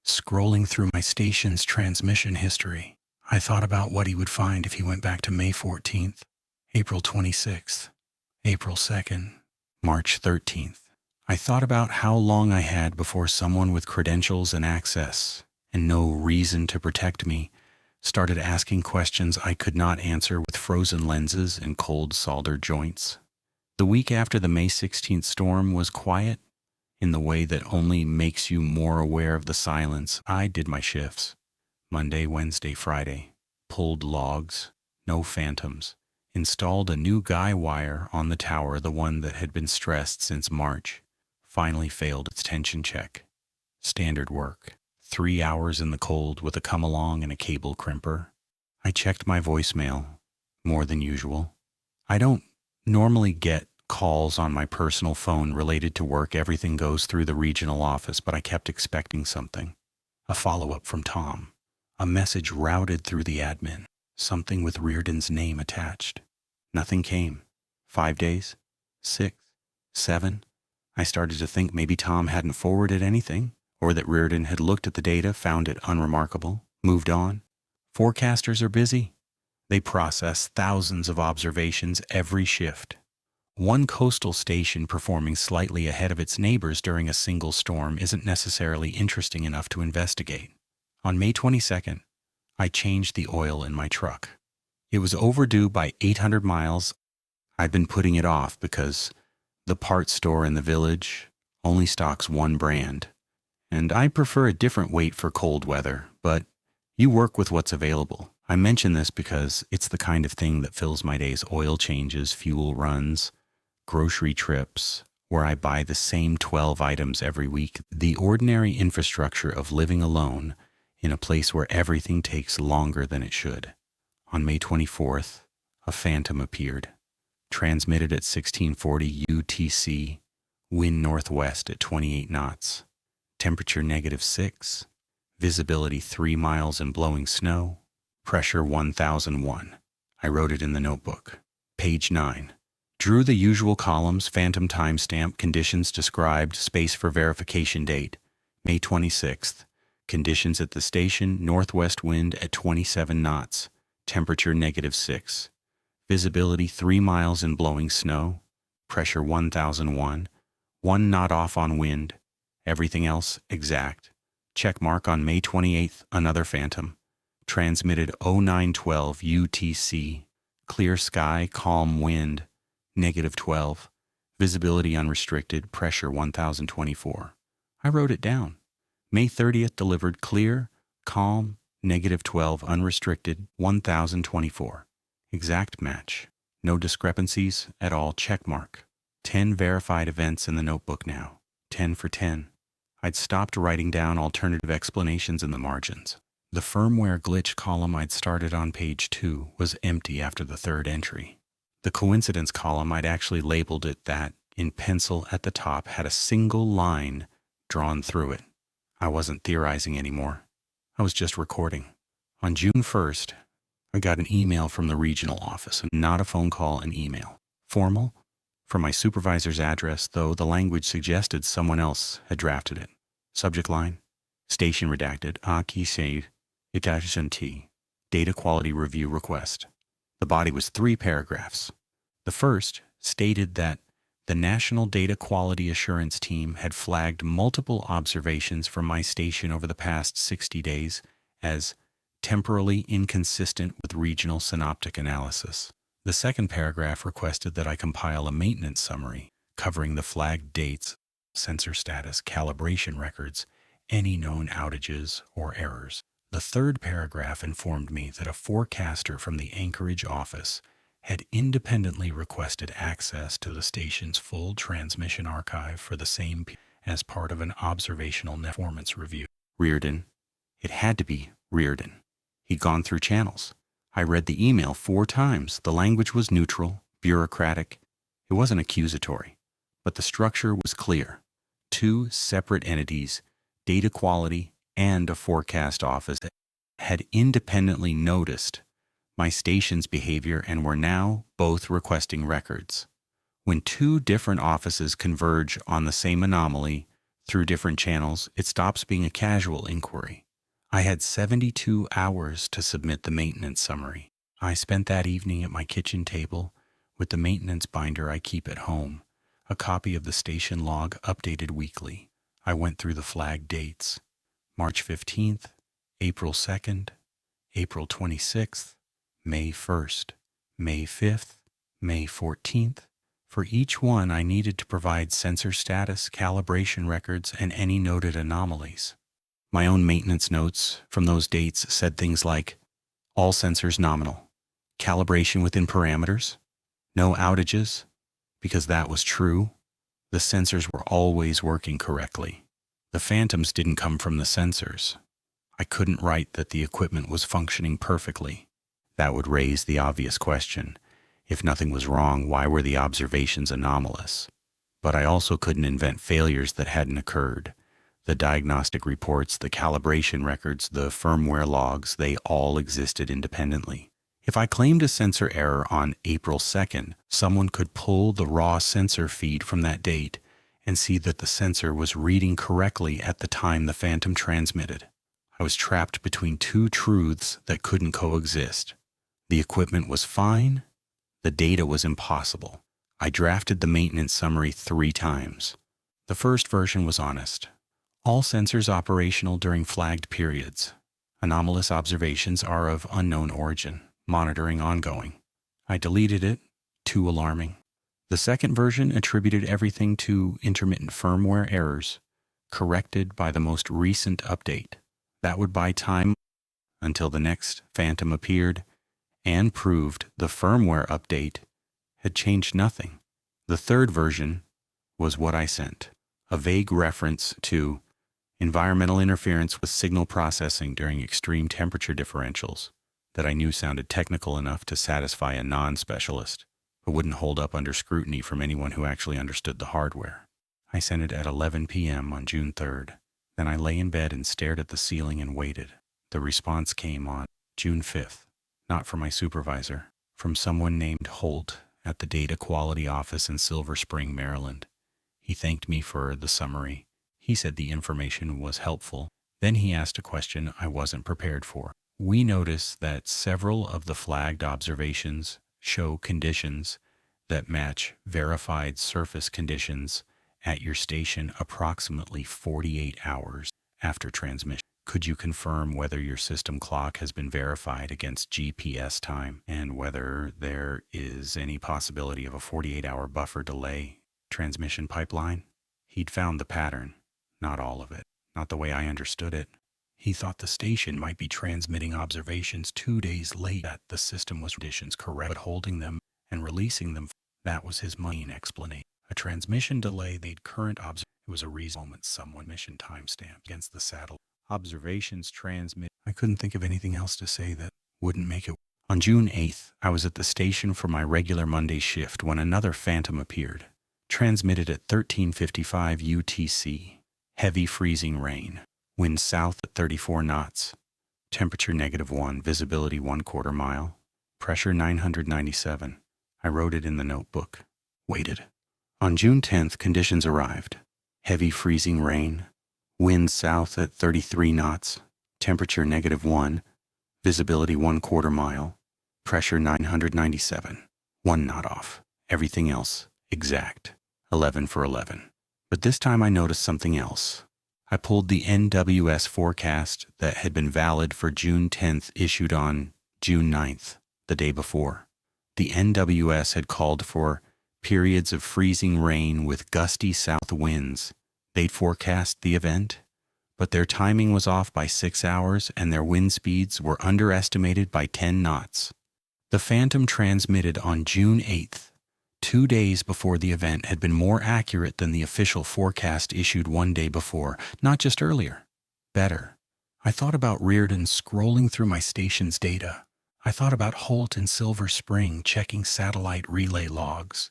scrolling through my station's transmission history. I thought about what he would find if he went back to May 14th, April 26th, April 2nd, March 13th. I thought about how long I had before someone with credentials and access, and no reason to protect me, started asking questions I could not answer with frozen lenses and cold soldered joints. The week after the May 16th storm was quiet, in the way that only makes you more aware of the silence. I did my shifts. Monday, Wednesday, Friday. Pulled logs. No Phantoms. Installed a new guy wire on the tower, the one that had been stressed since March. Finally failed its tension check. Standard work. 3 hours in the cold with a come-along and a cable crimper. I checked my voicemail. More than usual. I don't normally get calls on my personal phone related to work. Everything goes through the regional office, but I kept expecting something. A follow-up from Tom. A message routed through the admin. Something with Reardon's name attached. Nothing came. 5 days? 6? 7? I started to think maybe Tom hadn't forwarded anything, or that Reardon had looked at the data, found it unremarkable, moved on. Forecasters are busy. They process thousands of observations every shift. One coastal station performing slightly ahead of its neighbors during a single storm isn't necessarily interesting enough to investigate. On May 22nd, I changed the oil in my truck. It was overdue by 800 miles. I'd been putting it off because the parts store in the village only stocks one brand, and I prefer a different weight for cold weather, but you work with what's available. I mention this because it's the kind of thing that fills my days: oil changes, fuel runs, grocery trips, where I buy the same 12 items every week. The ordinary infrastructure of living alone in a place where everything takes longer than it should. On May 24th, a Phantom appeared. Transmitted at 1640 UTC, wind northwest at 28 knots, temperature -6, visibility 3 miles and blowing snow, pressure 1001. I wrote it in the notebook. Page 9. Drew the usual columns: Phantom timestamp, conditions described, space for verification date, May 26th, conditions at the station, northwest wind at 27 knots, temperature -6. Visibility 3 miles and blowing snow, pressure 1001, 1 knot off on wind, everything else exact. Check mark on May 28th, another Phantom. Transmitted 0912 UTC, clear sky, calm wind, -12, visibility unrestricted, pressure 1024. I wrote it down. May 30th delivered clear, calm, -12, unrestricted, 1024. Exact match. No discrepancies at all. Checkmark. 10 verified events in the notebook now. 10 for 10. I'd stopped writing down alternative explanations in the margins. The firmware glitch column I'd started on page 2 was empty after the third entry. The coincidence column, I'd actually labeled it that in pencil at the top, had a single line drawn through it. I wasn't theorizing anymore. I was just recording. On June 1st, I got an email from the regional office, not a phone call, an email. Formal, from my supervisor's address, though the language suggested someone else had drafted it. Subject line, station redacted, Akise Itagenty, data quality review request. The body was 3 paragraphs. The first stated that the National Data Quality Assurance Team had flagged multiple observations from my station over the past 60 days as temporally inconsistent with regional synoptic analysis. The second paragraph requested that I compile a maintenance summary covering the flagged dates, sensor status, calibration records, any known outages or errors. The third paragraph informed me that a forecaster from the Anchorage office had independently requested access to the station's full transmission archive for the same as part of an observational performance review. Reardon. It had to be Reardon. He'd gone through channels. I read the email 4 times. The language was neutral, bureaucratic. It wasn't accusatory, but the structure was clear. 2 separate entities, data quality and a forecast office, had independently noticed my station's behavior and were now both requesting records. When 2 different offices converge on the same anomaly through different channels, it stops being a casual inquiry. I had 72 hours to submit the maintenance summary. I spent that evening at my kitchen table with the maintenance binder I keep at home, a copy of the station log updated weekly. I went through the flagged dates: March 15th, April 2nd, April 26th, May 1st, May 5th, May 14th. For each one, I needed to provide sensor status, calibration records, and any noted anomalies. My own maintenance notes from those dates said things like, all sensors nominal, calibration within parameters, no outages, because that was true. The sensors were always working correctly. The phantoms didn't come from the sensors. I couldn't write that the equipment was functioning perfectly. That would raise the obvious question. If nothing was wrong, why were the observations anomalous? But I also couldn't invent failures that hadn't occurred. The diagnostic reports, the calibration records, the firmware logs, they all existed independently. If I claimed a sensor error on April 2nd, someone could pull the raw sensor feed from that date and see that the sensor was reading correctly at the time the phantom transmitted. I was trapped between 2 truths that couldn't coexist. The equipment was fine. The data was impossible. I drafted the maintenance summary 3 times. The first version was honest. All sensors operational during flagged periods. Anomalous observations are of unknown origin. Monitoring ongoing. I deleted it. Too alarming. The second version attributed everything to intermittent firmware errors, corrected by the most recent update. That would buy time until the next phantom appeared, and proved the firmware update had changed nothing. The third version was what I sent, a vague reference to environmental interference with signal processing during extreme temperature differentials that I knew sounded technical enough to satisfy a non-specialist, but wouldn't hold up under scrutiny from anyone who actually understood the hardware. I sent it at 11 p.m. on June 3rd. Then I lay in bed and stared at the ceiling and waited. The response came on June 5th. Not from my supervisor, from someone named Holt at the Data Quality Office in Silver Spring, Maryland. He thanked me for the summary. He said the information was helpful. Then he asked a question I wasn't prepared for. We noticed that several of the flagged observations show conditions that match verified surface conditions at your station approximately 48 hours after transmission. Could you confirm whether your system clock has been verified against GPS time and whether there is any possibility of a 48-hour buffer delay transmission pipeline? He'd found the pattern, not all of it, not the way I understood it. He thought the station might be transmitting observations 2 days late, that the system was conditions correct, but holding them and releasing them. That was his main explanation. A transmission delay they'd current observation. It was a reason moment someone mission timestamp against the satellite. Observations transmit. I couldn't think of anything else to say that wouldn't make it. On June 8th, I was at the station for my regular Monday shift when another phantom appeared, transmitted at 13:55 UTC. Heavy freezing rain. Wind south at 34 knots. Temperature -1, visibility 1/4 mile. Pressure 997. I wrote it in the notebook. Waited. On June 10th, conditions arrived. Heavy freezing rain. Wind south at 33 knots. Temperature -1. Visibility 1/4 mile. Pressure 997. 1 knot off. Everything else exact. 11 for 11. But this time I noticed something else. I pulled the NWS forecast that had been valid for June 10th, issued on June 9th, the day before. The NWS had called for periods of freezing rain with gusty south winds. They'd forecast the event, but their timing was off by 6 hours and their wind speeds were underestimated by 10 knots. The phantom transmitted on June 8th, 2 days before the event, had been more accurate than the official forecast issued 1 day before, not just earlier. Better. I thought about Reardon scrolling through my station's data. I thought about Holt and Silver Spring checking satellite relay logs.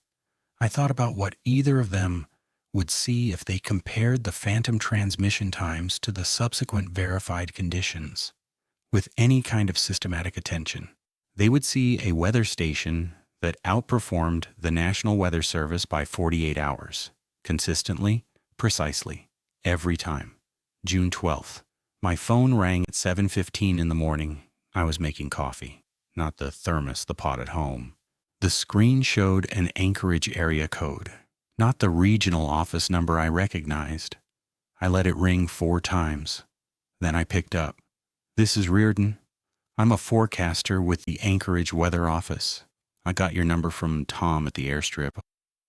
I thought about what either of them would see if they compared the phantom transmission times to the subsequent verified conditions. With any kind of systematic attention, they would see a weather station that outperformed the National Weather Service by 48 hours, consistently, precisely, every time. June 12th. My phone rang at 7:15 in the morning. I was making coffee, not the thermos, the pot at home. The screen showed an Anchorage area code, not the regional office number I recognized. I let it ring 4 times. Then I picked up. "This is Reardon. I'm a forecaster with the Anchorage Weather Office. I got your number from Tom at the airstrip.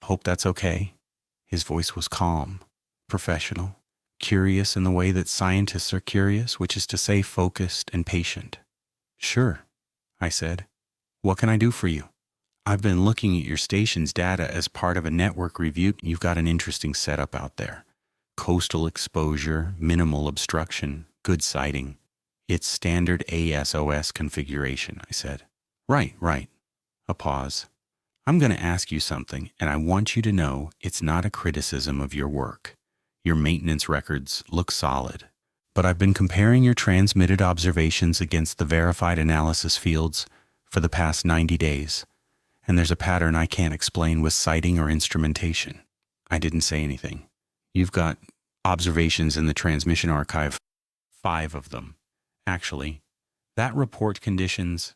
Hope that's okay." His voice was calm, professional, curious in the way that scientists are curious, which is to say focused and patient. "Sure," I said. "What can I do for you?" "I've been looking at your station's data as part of a network review. You've got an interesting setup out there. Coastal exposure, minimal obstruction, good sighting. It's standard ASOS configuration," I said. Right. A pause. "I'm going to ask you something, and I want you to know it's not a criticism of your work. Your maintenance records look solid. But I've been comparing your transmitted observations against the verified analysis fields for the past 90 days, and there's a pattern I can't explain with sighting or instrumentation." I didn't say anything. "You've got observations in the transmission archive, 5 of them. Actually, that report conditions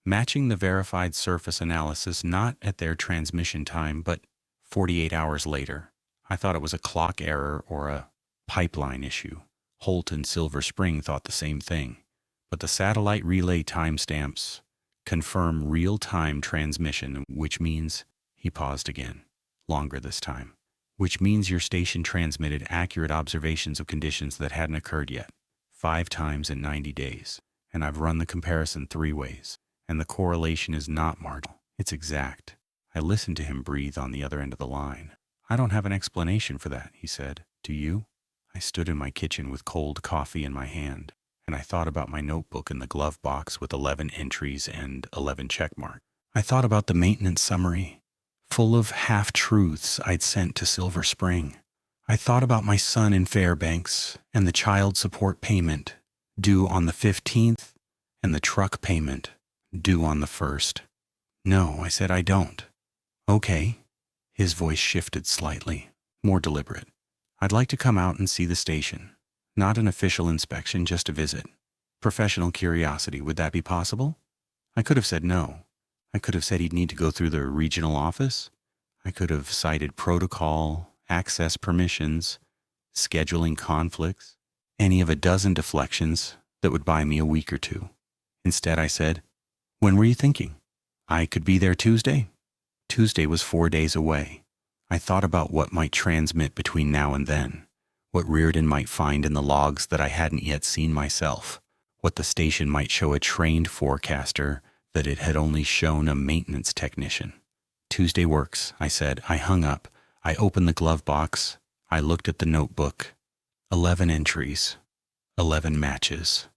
matching the verified surface analysis not at their transmission time, but 48 hours later. I thought it was a clock error or a pipeline issue. Holt and Silver Spring thought the same thing. But the satellite relay timestamps confirm real-time transmission, which means," he paused again, longer this time, "which means your station transmitted accurate observations of conditions that hadn't occurred yet. 5 times in 90 days. And I've run the comparison 3 ways. And the correlation is not marginal. It's exact." I listened to him breathe on the other end of the line. "I don't have an explanation for that," he said. "Do you?" I stood in my kitchen with cold coffee in my hand, and I thought about my notebook in the glove box with 11 entries and 11 check marks. I thought about the maintenance summary, full of half-truths I'd sent to Silver Spring. I thought about my son in Fairbanks and the child support payment due on the 15th and the truck payment due on the 1st. "No," I said, "I don't." "Okay." His voice shifted slightly, more deliberate. "I'd like to come out and see the station. Not an official inspection, just a visit. Professional curiosity. Would that be possible?" I could have said no. I could have said he'd need to go through the regional office. I could have cited protocol, access permissions, scheduling conflicts, any of a dozen deflections that would buy me a week or 2. Instead, I said, "When were you thinking?" "I could be there Tuesday." Tuesday was 4 days away. I thought about what might transmit between now and then, what Reardon might find in the logs that I hadn't yet seen myself, what the station might show a trained forecaster that it had only shown a maintenance technician. "Tuesday works," I said. I hung up. I opened the glove box. I looked at the notebook. 11 entries, 11 matches.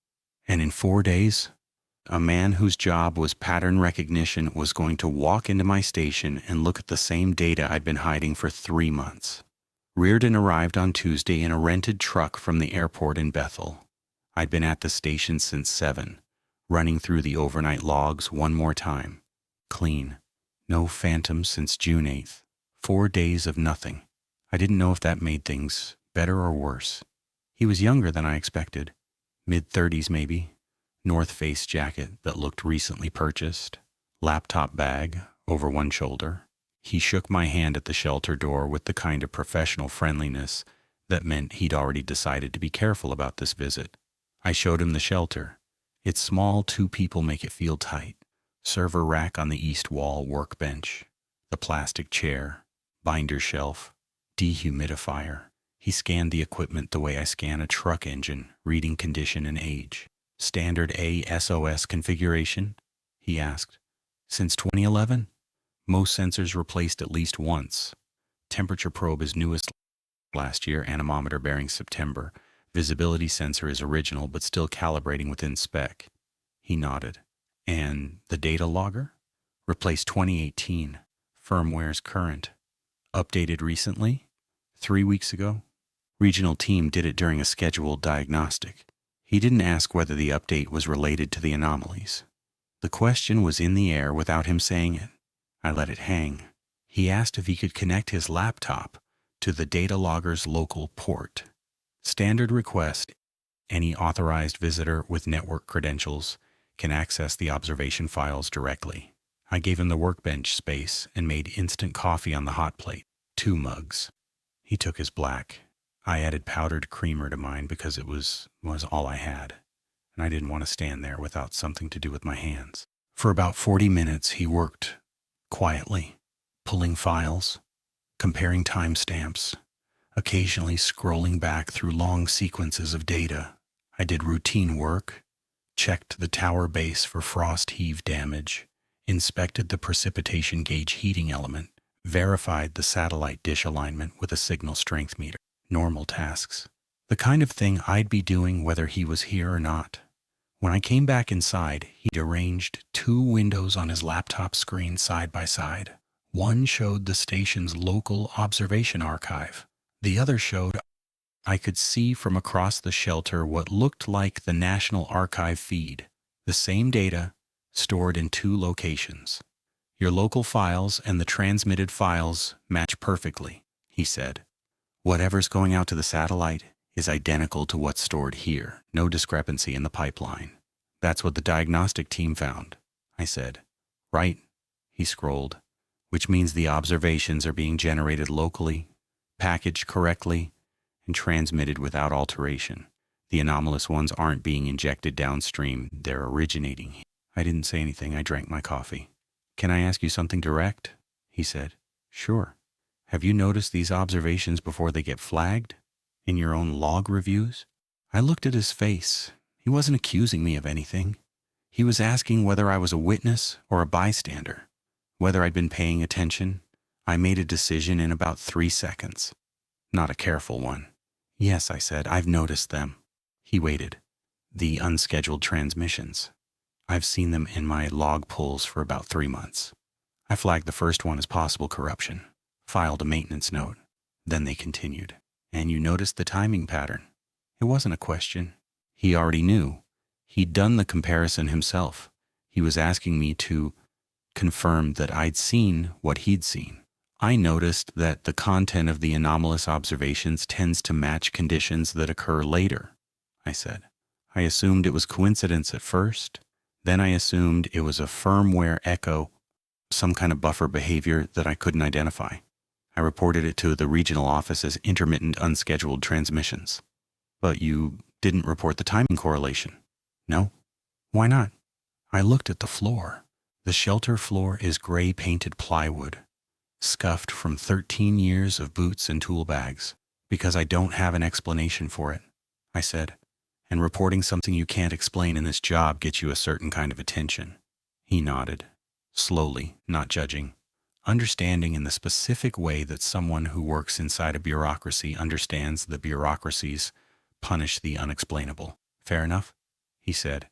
And in 4 days, A man whose job was pattern recognition was going to walk into my station and look at the same data I'd been hiding for 3 months. Reardon arrived on Tuesday in a rented truck from the airport in Bethel. I'd been at the station since 7, running through the overnight logs one more time. Clean. No phantoms since June 8th. 4 days of nothing. I didn't know if that made things better or worse. He was younger than I expected. Mid-30s maybe. North Face jacket that looked recently purchased. Laptop bag over one shoulder. He shook my hand at the shelter door with the kind of professional friendliness that meant he'd already decided to be careful about this visit. I showed him the shelter. It's small, 2 people make it feel tight. Server rack on the east wall workbench. The plastic chair. Binder shelf. Dehumidifier. He scanned the equipment the way I scan a truck engine, reading condition and age. Standard ASOS configuration? He asked. Since 2011? Most sensors replaced at least once. Temperature probe is newest last year, anemometer bearing September. Visibility sensor is original but still calibrating within spec. He nodded. And the data logger? Replaced 2018. Firmware's current. Updated recently? 3 weeks ago? Regional team did it during a scheduled diagnostic. He didn't ask whether the update was related to the anomalies. The question was in the air without him saying it. I let it hang. He asked if he could connect his laptop to the data logger's local port. Standard request. Any authorized visitor with network credentials can access the observation files directly. I gave him the workbench space and made instant coffee on the hot plate. 2 mugs. He took his black. I added powdered creamer to mine because it was all I had, and I didn't want to stand there without something to do with my hands. For about 40 minutes he worked quietly, pulling files, comparing timestamps, occasionally scrolling back through long sequences of data. I did routine work, checked the tower base for frost heave damage, inspected the precipitation gauge heating element, verified the satellite dish alignment with a signal strength meter. Normal tasks. The kind of thing I'd be doing whether he was here or not. When I came back inside, he'd arranged 2 windows on his laptop screen side by side. One showed the station's local observation archive. The other showed I could see from across the shelter what looked like the National Archive feed. The same data, stored in 2 locations. Your local files and the transmitted files match perfectly, he said. Whatever's going out to the satellite is identical to what's stored here. No discrepancy in the pipeline. That's what the diagnostic team found, I said. Right, he scrolled, which means the observations are being generated locally, packaged correctly, and transmitted without alteration. The anomalous ones aren't being injected downstream, they're originating here. I didn't say anything, I drank my coffee. Can I ask you something direct? He said. Sure. Have you noticed these observations before they get flagged? In your own log reviews? I looked at his face. He wasn't accusing me of anything. He was asking whether I was a witness or a bystander, whether I'd been paying attention. I made a decision in about 3 seconds. Not a careful one. Yes, I said, I've noticed them. He waited. The unscheduled transmissions. I've seen them in my log pulls for about 3 months. I flagged the first one as possible corruption. Filed a maintenance note. Then they continued. And you noticed the timing pattern. It wasn't a question. He already knew. He'd done the comparison himself. He was asking me to confirm that I'd seen what he'd seen. I noticed that the content of the anomalous observations tends to match conditions that occur later, I said. I assumed it was coincidence at first. Then I assumed it was a firmware echo, some kind of buffer behavior that I couldn't identify. I reported it to the regional office as intermittent unscheduled transmissions. But you didn't report the timing correlation. No? Why not? I looked at the floor. The shelter floor is gray painted plywood, scuffed from 13 years of boots and tool bags. Because I don't have an explanation for it, I said. And reporting something you can't explain in this job gets you a certain kind of attention. He nodded, slowly, not judging. Understanding in the specific way that someone who works inside a bureaucracy understands that bureaucracies punish the unexplainable. Fair enough? He said.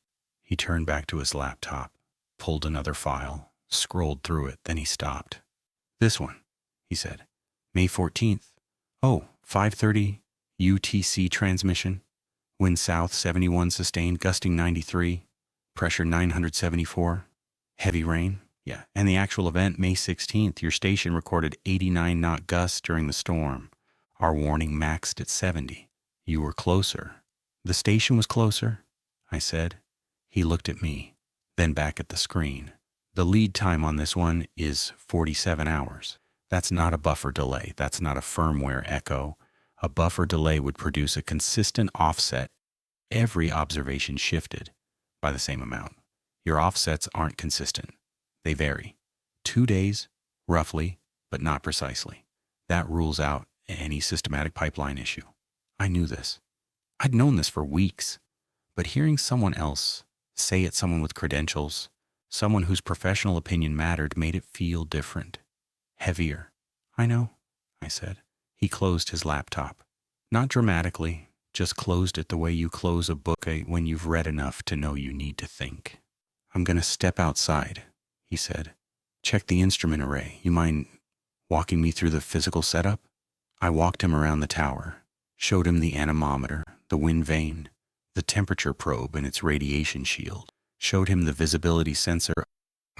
He turned back to his laptop, pulled another file, scrolled through it, then he stopped. This one, he said. May 14th. Oh, 5:30 UTC transmission. Wind south 71 sustained, gusting 93. Pressure 974. Heavy rain. Yeah, and the actual event, May 16th, your station recorded 89 knot gusts during the storm. Our warning maxed at 70. You were closer. The station was closer, I said. He looked at me, then back at the screen. The lead time on this one is 47 hours. That's not a buffer delay. That's not a firmware echo. A buffer delay would produce a consistent offset. Every observation shifted by the same amount. Your offsets aren't consistent. They vary. 2 days, roughly, but not precisely. That rules out any systematic pipeline issue. I knew this. I'd known this for weeks, but hearing someone else say it, someone with credentials, someone whose professional opinion mattered, made it feel different, heavier. I know, I said. He closed his laptop. Not dramatically, just closed it the way you close a book when you've read enough to know you need to think. I'm going to step outside, he said. Check the instrument array. You mind walking me through the physical setup? I walked him around the tower, showed him the anemometer, the wind vane, the temperature probe and its radiation shield, showed him the visibility sensor,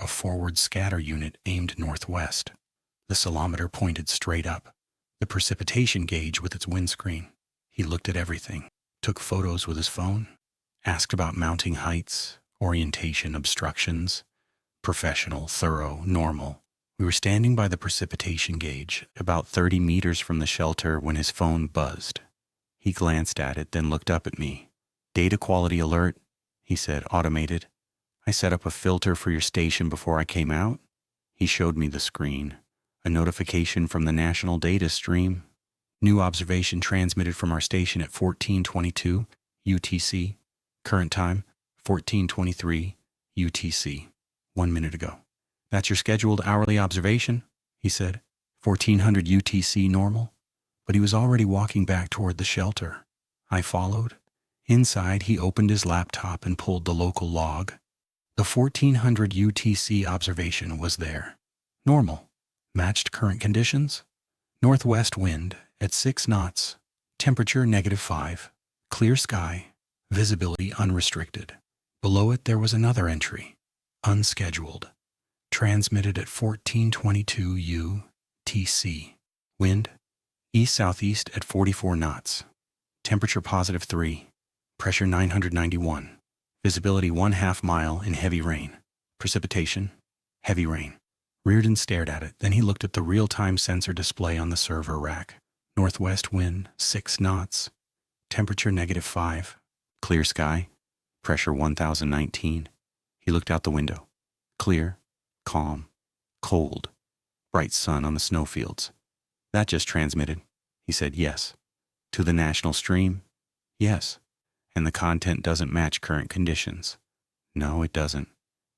a forward scatter unit aimed northwest. The ceilometer pointed straight up, the precipitation gauge with its windscreen. He looked at everything, took photos with his phone, asked about mounting heights, orientation, obstructions, professional, thorough, normal. We were standing by the precipitation gauge, about 30 meters from the shelter, when his phone buzzed. He glanced at it, then looked up at me. Data quality alert, he said, automated. I set up a filter for your station before I came out. He showed me the screen. A notification from the national data stream. New observation transmitted from our station at 14:22 UTC. Current time, 14:23 UTC. 1 minute ago. That's your scheduled hourly observation, he said. 1400 UTC normal. But he was already walking back toward the shelter. I followed. Inside, he opened his laptop and pulled the local log. The 1400 UTC observation was there. Normal. Matched current conditions. Northwest wind at 6 knots. Temperature -5. Clear sky. Visibility unrestricted. Below it there was another entry. Unscheduled. Transmitted at 1422 UTC. Wind east-southeast at 44 knots. Temperature +3. Pressure 991. Visibility 1/2 mile in heavy rain. Precipitation, heavy rain. Reardon stared at it, then he looked at the real-time sensor display on the server rack. Northwest wind, 6 knots. Temperature -5. Clear sky. Pressure 1019. He looked out the window. Clear, calm, cold. Bright sun on the snowfields. That just transmitted. He said yes. To the national stream? Yes. And the content doesn't match current conditions. No, it doesn't.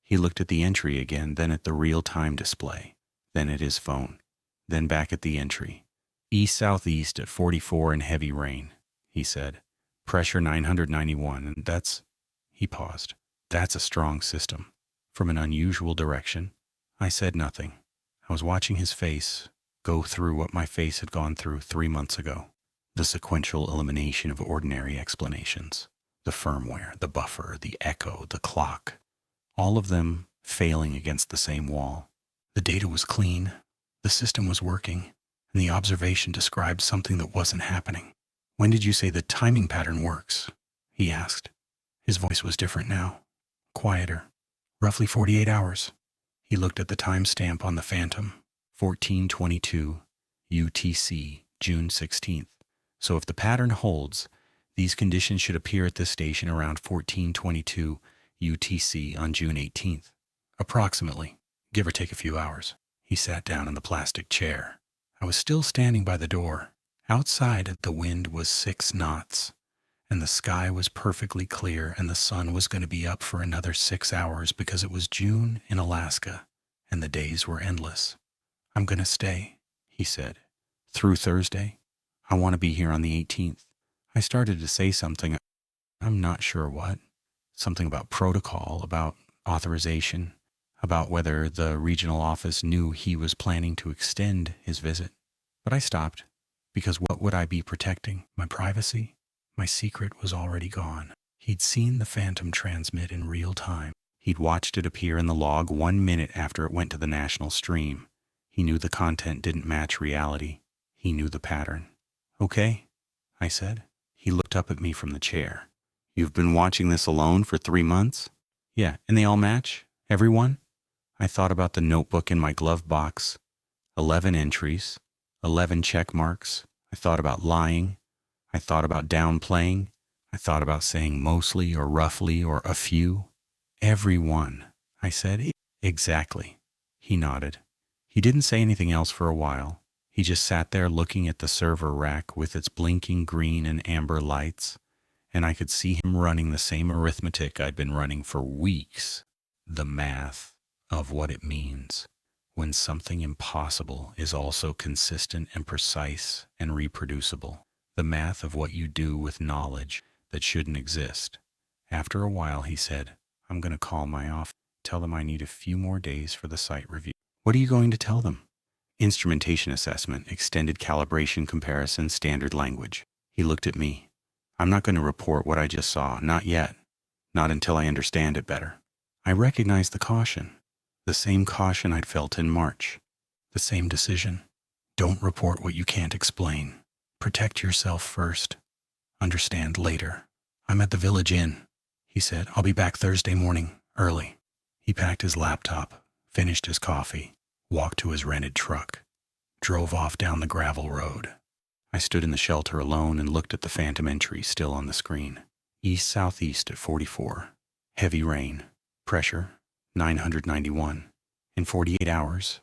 He looked at the entry again, then at the real-time display, then at his phone, then back at the entry. East-southeast at 44 in heavy rain, he said. Pressure 991, and that's... He paused. That's a strong system. From an unusual direction. I said nothing. I was watching his face go through what my face had gone through 3 months ago. The sequential elimination of ordinary explanations. The firmware, the buffer, the echo, the clock. All of them failing against the same wall. The data was clean. The system was working. And the observation described something that wasn't happening. When did you say the timing pattern works? He asked. His voice was different now. Quieter. Roughly 48 hours. He looked at the timestamp on the Phantom. 1422 UTC, June 16th. So if the pattern holds, these conditions should appear at this station around 1422 UTC on June 18th. Approximately, give or take a few hours. He sat down in the plastic chair. I was still standing by the door. Outside, the wind was 6 knots, and the sky was perfectly clear, and the sun was going to be up for another 6 hours because it was June in Alaska, and the days were endless. I'm going to stay, he said. Through Thursday. I want to be here on the 18th. I started to say something. I'm not sure what. Something about protocol, about authorization, about whether the regional office knew he was planning to extend his visit. But I stopped, because what would I be protecting? My privacy? My secret was already gone. He'd seen the phantom transmit in real time. He'd watched it appear in the log 1 minute after it went to the national stream. He knew the content didn't match reality. He knew the pattern. Okay, I said. He looked up at me from the chair. You've been watching this alone for 3 months? Yeah, and they all match? Everyone? I thought about the notebook in my glove box. 11 entries, 11 check marks. I thought about lying. I thought about downplaying. I thought about saying mostly or roughly or a few. Everyone, I said. Exactly. He nodded. He didn't say anything else for a while. He just sat there looking at the server rack with its blinking green and amber lights, and I could see him running the same arithmetic I'd been running for weeks. The math of what it means when something impossible is also consistent and precise and reproducible. The math of what you do with knowledge that shouldn't exist. After a while, he said, I'm going to call my office, tell them I need a few more days for the site review. What are you going to tell them? Instrumentation assessment, extended calibration comparison, standard language. He looked at me. I'm not going to report what I just saw, not yet. Not until I understand it better. I recognized the caution. The same caution I'd felt in March. The same decision. Don't report what you can't explain. Protect yourself first. Understand later. I'm at the Village Inn, he said. I'll be back Thursday morning, early. He packed his laptop, finished his coffee, walked to his rented truck, drove off down the gravel road. I stood in the shelter alone and looked at the phantom entry still on the screen. East-southeast at 44. Heavy rain. Pressure, 991. In 48 hours,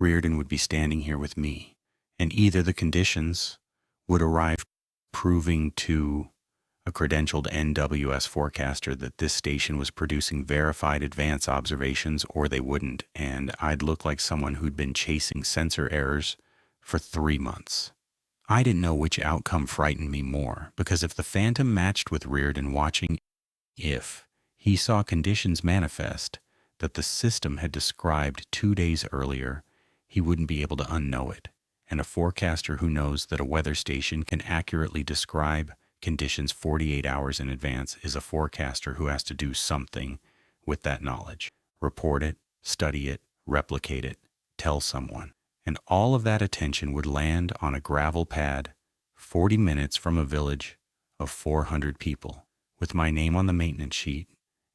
Reardon would be standing here with me, and either the conditions would arrive proving to a credentialed NWS forecaster that this station was producing verified advance observations, or they wouldn't, and I'd look like someone who'd been chasing sensor errors for 3 months. I didn't know which outcome frightened me more, because if the phantom matched with Reardon watching, if he saw conditions manifest that the system had described 2 days earlier, he wouldn't be able to unknow it. And a forecaster who knows that a weather station can accurately describe conditions 48 hours in advance is a forecaster who has to do something with that knowledge. Report it, study it, replicate it, tell someone. And all of that attention would land on a gravel pad 40 minutes from a village of 400 people, with my name on the maintenance sheet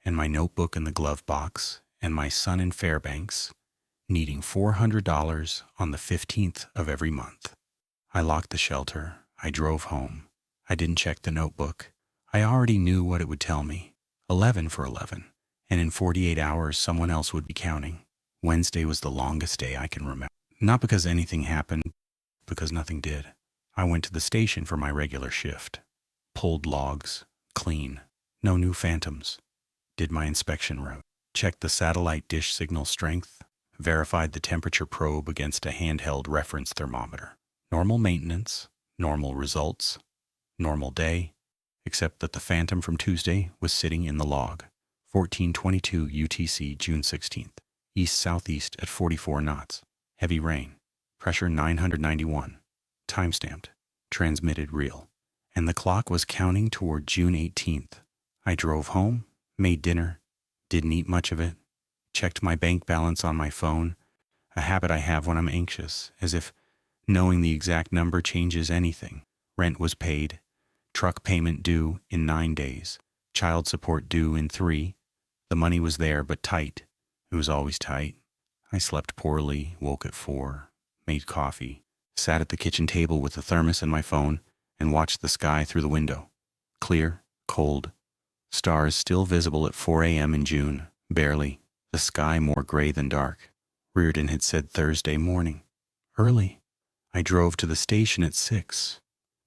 and my notebook in the glove box and my son in Fairbanks needing $400 on the 15th of every month. I locked the shelter. I drove home. I didn't check the notebook. I already knew what it would tell me. 11 for 11. And in 48 hours, someone else would be counting. Wednesday was the longest day I can remember. Not because anything happened, because nothing did. I went to the station for my regular shift. Pulled logs. Clean. No new phantoms. Did my inspection route. Checked the satellite dish signal strength. Verified the temperature probe against a handheld reference thermometer. Normal maintenance. Normal results. Normal day. Except that the phantom from Tuesday was sitting in the log. 1422 UTC, June 16th. East-southeast at 44 knots. Heavy rain. Pressure 991. Time-stamped. Transmitted real. And the clock was counting toward June 18th. I drove home, made dinner, didn't eat much of it, checked my bank balance on my phone, a habit I have when I'm anxious, as if knowing the exact number changes anything. Rent was paid. Truck payment due in 9 days. Child support due in 3. The money was there, but tight. It was always tight. I slept poorly, woke at 4, made coffee, sat at the kitchen table with the thermos and my phone, and watched the sky through the window. Clear, cold. Stars still visible at 4 a.m. in June, barely. The sky more gray than dark. Reardon had said Thursday morning. Early. I drove to the station at 6.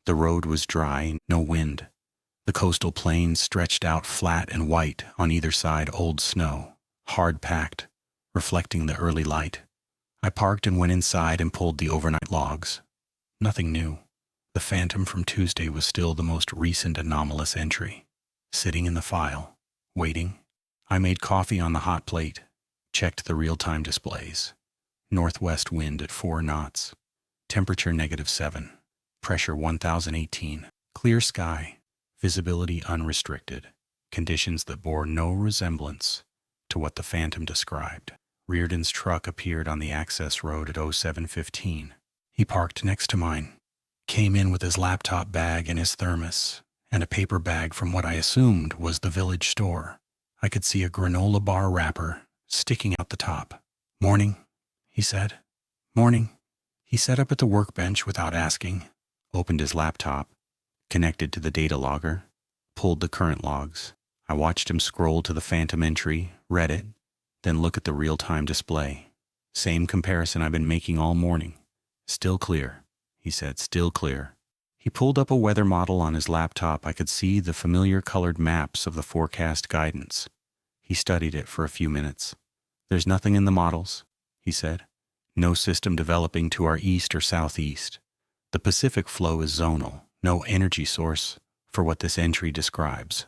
The road was dry, no wind. The coastal plains stretched out flat and white, on either side old snow, hard-packed, reflecting the early light. I parked and went inside and pulled the overnight logs. Nothing new. The phantom from Tuesday was still the most recent anomalous entry, sitting in the file, Waiting. I made coffee on the hot plate, checked the real-time displays. Northwest wind at 4 knots. Temperature -7. Pressure 1018. Clear sky. Visibility unrestricted. Conditions that bore no resemblance to what the Phantom described. Reardon's truck appeared on the access road at 07:15. He parked next to mine. Came in with his laptop bag and his thermos, and a paper bag from what I assumed was the village store. I could see a granola bar wrapper sticking out the top. "Morning," he said. "Morning." He sat up at the workbench without asking, opened his laptop, connected to the data logger, pulled the current logs. I watched him scroll to the Phantom entry, read it, then look at the real-time display. Same comparison I've been making all morning. "Still clear," he said, "still clear." He pulled up a weather model on his laptop. I could see the familiar colored maps of the forecast guidance. He studied it for a few minutes. "There's nothing in the models," he said. "No system developing to our east or southeast. The Pacific flow is zonal, no energy source for what this entry describes."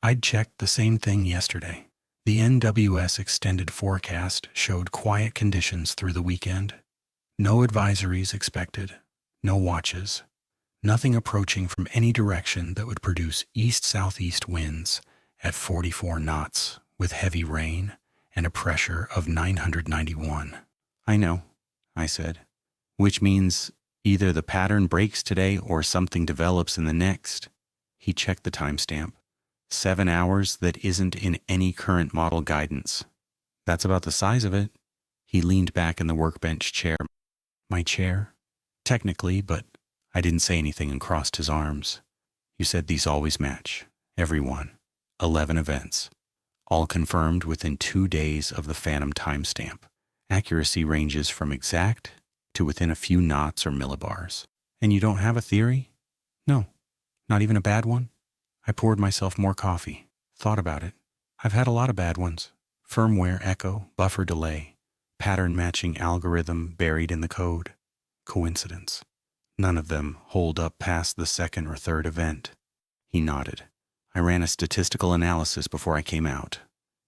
I'd checked the same thing yesterday. The NWS extended forecast showed quiet conditions through the weekend. No advisories expected, no watches, nothing approaching from any direction that would produce east-southeast winds at 44 knots with heavy rain and a pressure of 991. "I know," I said, "which means either the pattern breaks today or something develops in the next." He checked the timestamp. 7 hours that isn't in any current model guidance. "That's about the size of it." He leaned back in the workbench chair. "My chair?" "Technically, but..." I didn't say anything and crossed his arms. "You said these always match. Every one. 11 events. All confirmed within 2 days of the Phantom timestamp. Accuracy ranges from exact to within a few knots or millibars. And you don't have a theory?" "No. Not even a bad one?" I poured myself more coffee. Thought about it. I've had a lot of bad ones. Firmware echo, buffer delay, pattern matching algorithm buried in the code. Coincidence. None of them hold up past the second or third event. He nodded. "I ran a statistical analysis before I came out.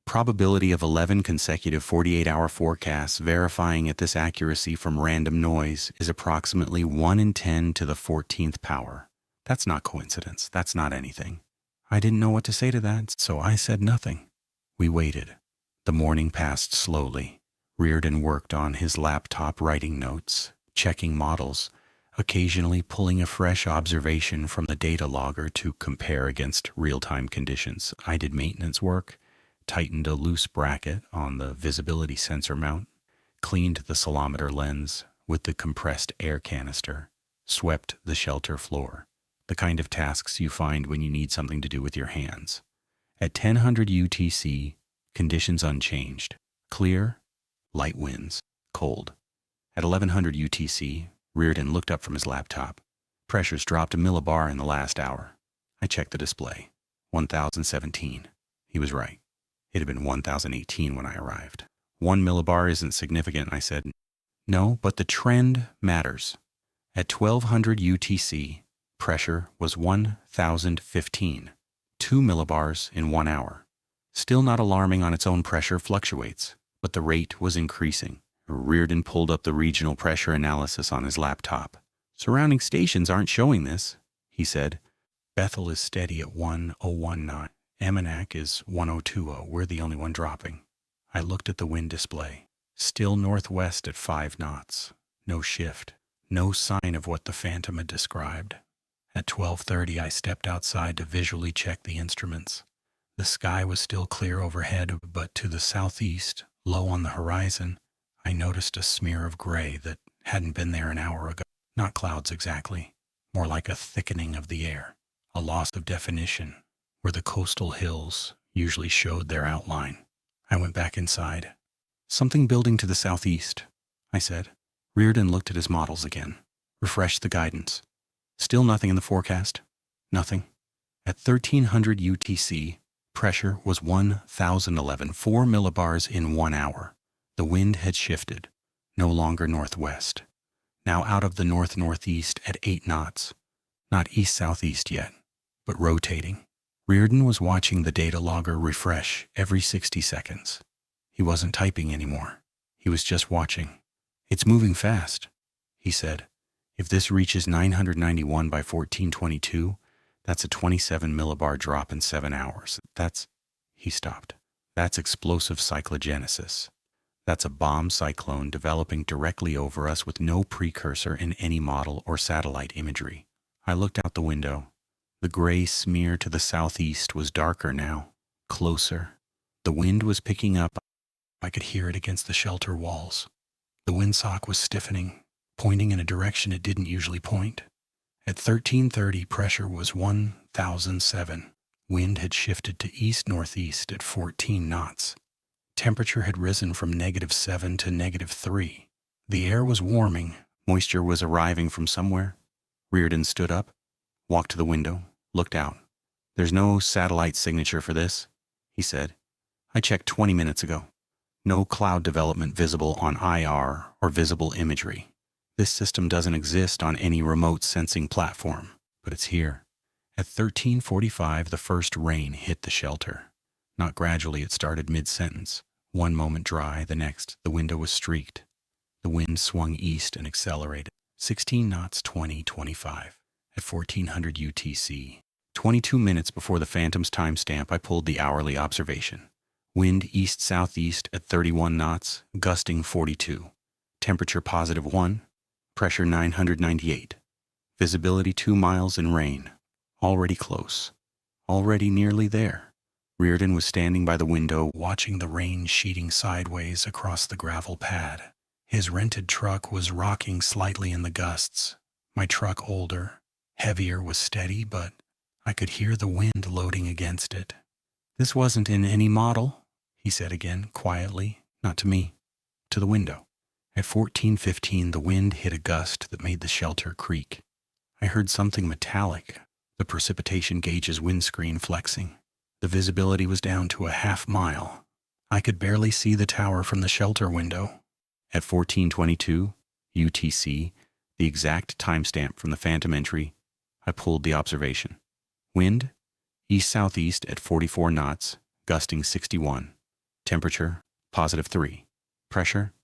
Probability of 11 consecutive 48-hour forecasts verifying at this accuracy from random noise is approximately 1 in 10 to the 14th power. That's not coincidence. That's not anything." I didn't know what to say to that, so I said nothing. We waited. The morning passed slowly. Reardon worked on his laptop writing notes, checking models, occasionally pulling a fresh observation from the data logger to compare against real-time conditions. I did maintenance work, tightened a loose bracket on the visibility sensor mount, cleaned the ceilometer lens with the compressed air canister, swept the shelter floor. The kind of tasks you find when you need something to do with your hands. At 1000 UTC, conditions unchanged. Clear, light winds, cold. At 1100 UTC, Reardon looked up from his laptop. Pressures dropped a millibar in the last hour. I checked the display. 1017. He was right. It had been 1018 when I arrived. 1 millibar isn't significant, I said. "No, but the trend matters." At 1200 UTC, pressure was 1015, 2 millibars in 1 hour. Still not alarming on its own. Pressure fluctuates, but the rate was increasing. Reardon pulled up the regional pressure analysis on his laptop. "Surrounding stations aren't showing this," he said. "Bethel is steady at 1019. Emmenac is 1020. We're the only one dropping." I looked at the wind display. Still northwest at 5 knots. No shift. No sign of what the Phantom had described. At 12:30, I stepped outside to visually check the instruments. The sky was still clear overhead, but to the southeast, low on the horizon, I noticed a smear of gray that hadn't been there an hour ago. Not clouds exactly, more like a thickening of the air, a loss of definition, where the coastal hills usually showed their outline. I went back inside. "Something building to the southeast," I said. Reardon looked at his models again, refreshed the guidance. Still nothing in the forecast. Nothing. At 1300 UTC, pressure was 1011, 4 millibars in 1 hour. The wind had shifted, no longer northwest. Now out of the north-northeast at 8 knots. Not east-southeast yet, but rotating. Reardon was watching the data logger refresh every 60 seconds. He wasn't typing anymore. He was just watching. "It's moving fast," he said. "If this reaches 991 by 1422, that's a 27 millibar drop in 7 hours. He stopped. "That's explosive cyclogenesis. That's a bomb cyclone developing directly over us with no precursor in any model or satellite imagery." I looked out the window. The gray smear to the southeast was darker now, closer. The wind was picking up. I could hear it against the shelter walls. The windsock was stiffening, pointing in a direction it didn't usually point. At 1330, pressure was 1007. Wind had shifted to east-northeast at 14 knots. Temperature had risen from -7 to -3. The air was warming. Moisture was arriving from somewhere. Reardon stood up, walked to the window, looked out. "There's no satellite signature for this," he said. "I checked 20 minutes ago. No cloud development visible on IR or visible imagery. This system doesn't exist on any remote sensing platform, but it's here." At 1345, the first rain hit the shelter. Not gradually, it started mid-sentence. One moment dry, the next, the window was streaked. The wind swung east and accelerated. 16 knots, 2025. At 1400 UTC. 22 minutes before the Phantom's timestamp, I pulled the hourly observation. Wind east-southeast at 31 knots, gusting 42. Temperature +1. Pressure 998. Visibility 2 miles in rain. Already close. Already nearly there. Reardon was standing by the window, watching the rain sheeting sideways across the gravel pad. His rented truck was rocking slightly in the gusts. My truck, older, heavier, was steady, but I could hear the wind loading against it. "This wasn't in any model," he said again, quietly, not to me, to the window. At 1415, the wind hit a gust that made the shelter creak. I heard something metallic, the precipitation gauge's windscreen flexing. The visibility was down to a half mile. I could barely see the tower from the shelter window. At 1422, UTC, the exact timestamp from the Phantom entry, I pulled the observation. Wind, east-southeast at 44 knots, gusting 61. Temperature, +3. Pressure,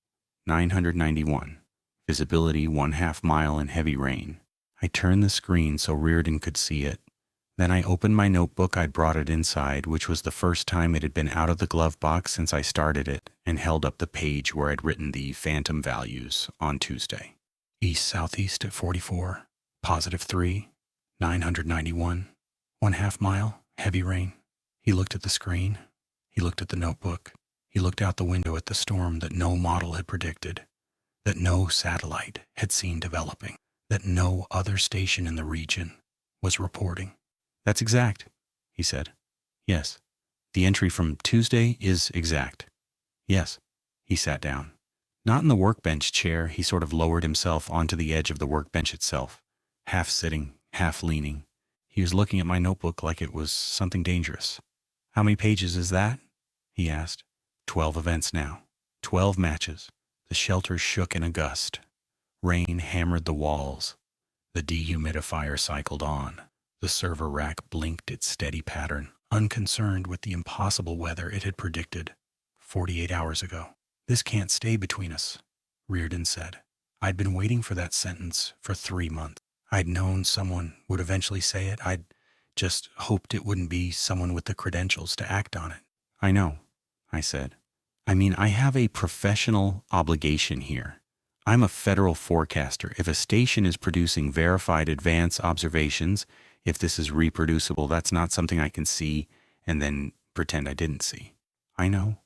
991. Visibility 1/2 mile in heavy rain. I turned the screen so Reardon could see it. Then I opened my notebook. I'd brought it inside, which was the first time it had been out of the glove box since I started it, and held up the page where I'd written the Phantom values on Tuesday. East-southeast at 44, +3, 991, 1/2 mile, heavy rain. He looked at the screen. He looked at the notebook. He looked out the window at the storm that no model had predicted, that no satellite had seen developing, that no other station in the region was reporting. "That's exact," he said. "Yes. The entry from Tuesday is exact." "Yes." He sat down. Not in the workbench chair. He sort of lowered himself onto the edge of the workbench itself, half sitting, half leaning. He was looking at my notebook like it was something dangerous. "How many pages is that?" he asked. 12 events now. 12 matches. The shelter shook in a gust. Rain hammered the walls. The dehumidifier cycled on. The server rack blinked its steady pattern, unconcerned with the impossible weather it had predicted 48 hours ago. "This can't stay between us," Reardon said. I'd been waiting for that sentence for 3 months. I'd known someone would eventually say it. I'd just hoped it wouldn't be someone with the credentials to act on it. "I know," I said. "I mean, I have a professional obligation here. I'm a federal forecaster. If a station is producing verified advance observations, if this is reproducible, that's not something I can see and then pretend I didn't see. I know.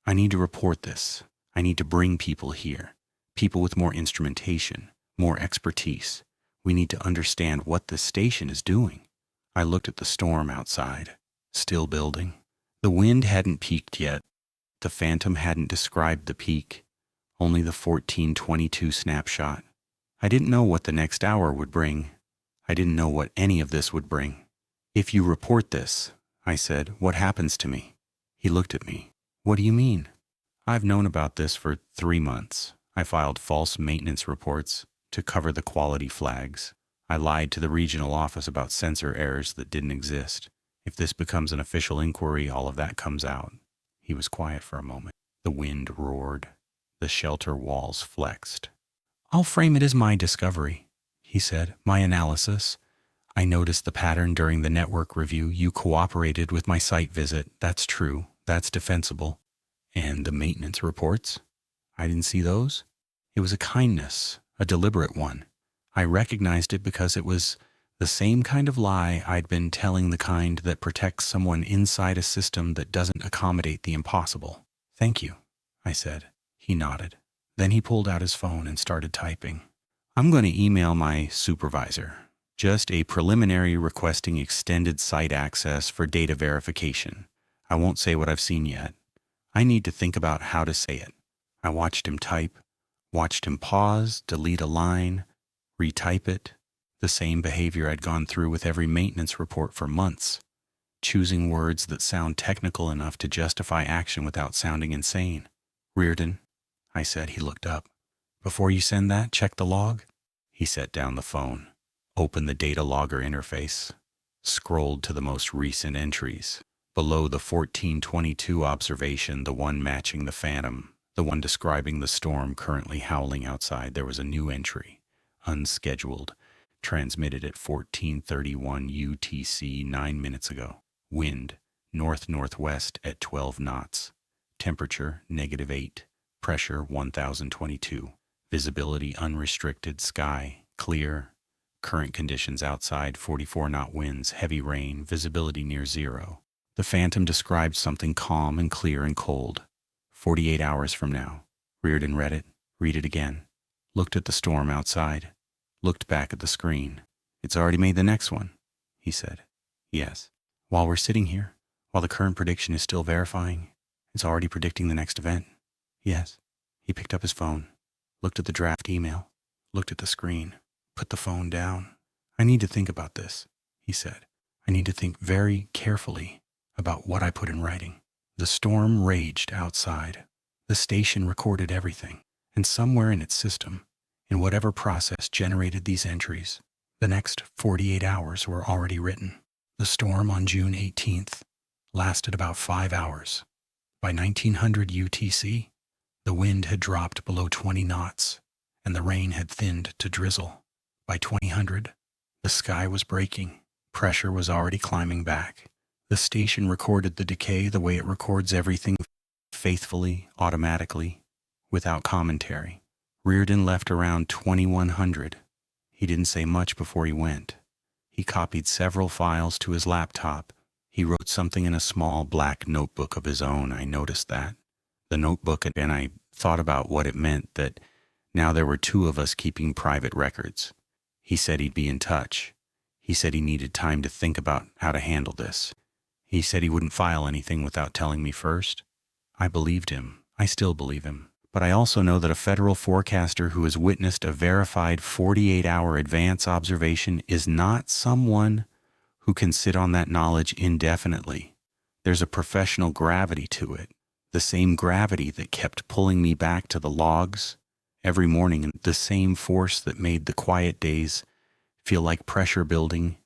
I need to report this. I need to bring people here. People with more instrumentation, more expertise. We need to understand what this station is doing." I looked at the storm outside, still building. The wind hadn't peaked yet. The Phantom hadn't described the peak, only the 1422 snapshot. I didn't know what the next hour would bring. I didn't know what any of this would bring. "If you report this," I said, "what happens to me?" He looked at me. "What do you mean?" "I've known about this for 3 months. I filed false maintenance reports to cover the quality flags. I lied to the regional office about sensor errors that didn't exist. If this becomes an official inquiry, all of that comes out. He was quiet for a moment. The wind roared. The shelter walls flexed. I'll frame it as my discovery, he said, my analysis. I noticed the pattern during the network review. You cooperated with my site visit. That's true. That's defensible. And the maintenance reports? I didn't see those. It was a kindness, a deliberate one. I recognized it because it was the same kind of lie I'd been telling, the kind that protects someone inside a system that doesn't accommodate the impossible. Thank you, I said. He nodded. Then he pulled out his phone and started typing. I'm going to email my supervisor. Just a preliminary requesting extended site access for data verification. I won't say what I've seen yet. I need to think about how to say it. I watched him type, watched him pause, delete a line, retype it. The same behavior I'd gone through with every maintenance report for months. Choosing words that sound technical enough to justify action without sounding insane. Reardon, I said. He looked up. Before you send that, check the log. He set down the phone, opened the data logger interface, scrolled to the most recent entries. Below the 1422 observation, the one matching the phantom, the one describing the storm currently howling outside, there was a new entry, unscheduled, transmitted at 1431 UTC 9 minutes ago. Wind, north-northwest at 12 knots. Temperature, -8. Pressure, 1022. Visibility, unrestricted. Sky, clear. Current conditions outside, 44-knot winds, heavy rain, visibility near zero. The phantom described something calm and clear and cold. 48 hours from now. Reardon read it, read it again. Looked at the storm outside. Looked back at the screen. It's already made the next one, he said. Yes. While we're sitting here, while the current prediction is still verifying, it's already predicting the next event. Yes. He picked up his phone, looked at the draft email, looked at the screen, put the phone down. I need to think about this, he said. I need to think very carefully about what I put in writing. The storm raged outside. The station recorded everything, and somewhere in its system, in whatever process generated these entries, the next 48 hours were already written. The storm on June 18th lasted about 5 hours. By 1900 UTC, the wind had dropped below 20 knots, and the rain had thinned to drizzle. By 2000, the sky was breaking. Pressure was already climbing back. The station recorded the decay the way it records everything, faithfully, automatically, without commentary. Reardon left around 2100. He didn't say much before he went. He copied several files to his laptop. He wrote something in a small black notebook of his own. I noticed that. The notebook, and I thought about what it meant that now there were two of us keeping private records. He said he'd be in touch. He said he needed time to think about how to handle this. He said he wouldn't file anything without telling me first. I believed him. I still believe him. But I also know that a federal forecaster who has witnessed a verified 48-hour advance observation is not someone who can sit on that knowledge indefinitely. There's a professional gravity to it, the same gravity that kept pulling me back to the logs every morning, and the same force that made the quiet days feel like pressure building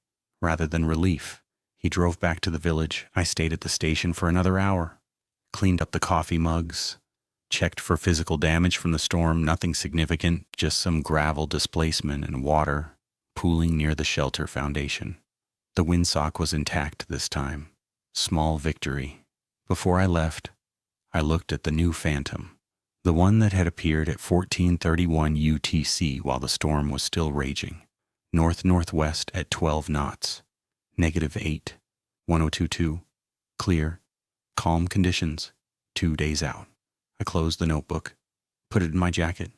rather than relief. He drove back to the village. I stayed at the station for another hour, cleaned up the coffee mugs, checked for physical damage from the storm. Nothing significant, just some gravel displacement and water pooling near the shelter foundation. The windsock was intact this time. Small victory. Before I left, I looked at the new phantom, the one that had appeared at 1431 UTC while the storm was still raging. North-northwest at 12 knots. -8. 1022. Clear. Calm conditions. 2 days out. I closed the notebook, put it in my jacket,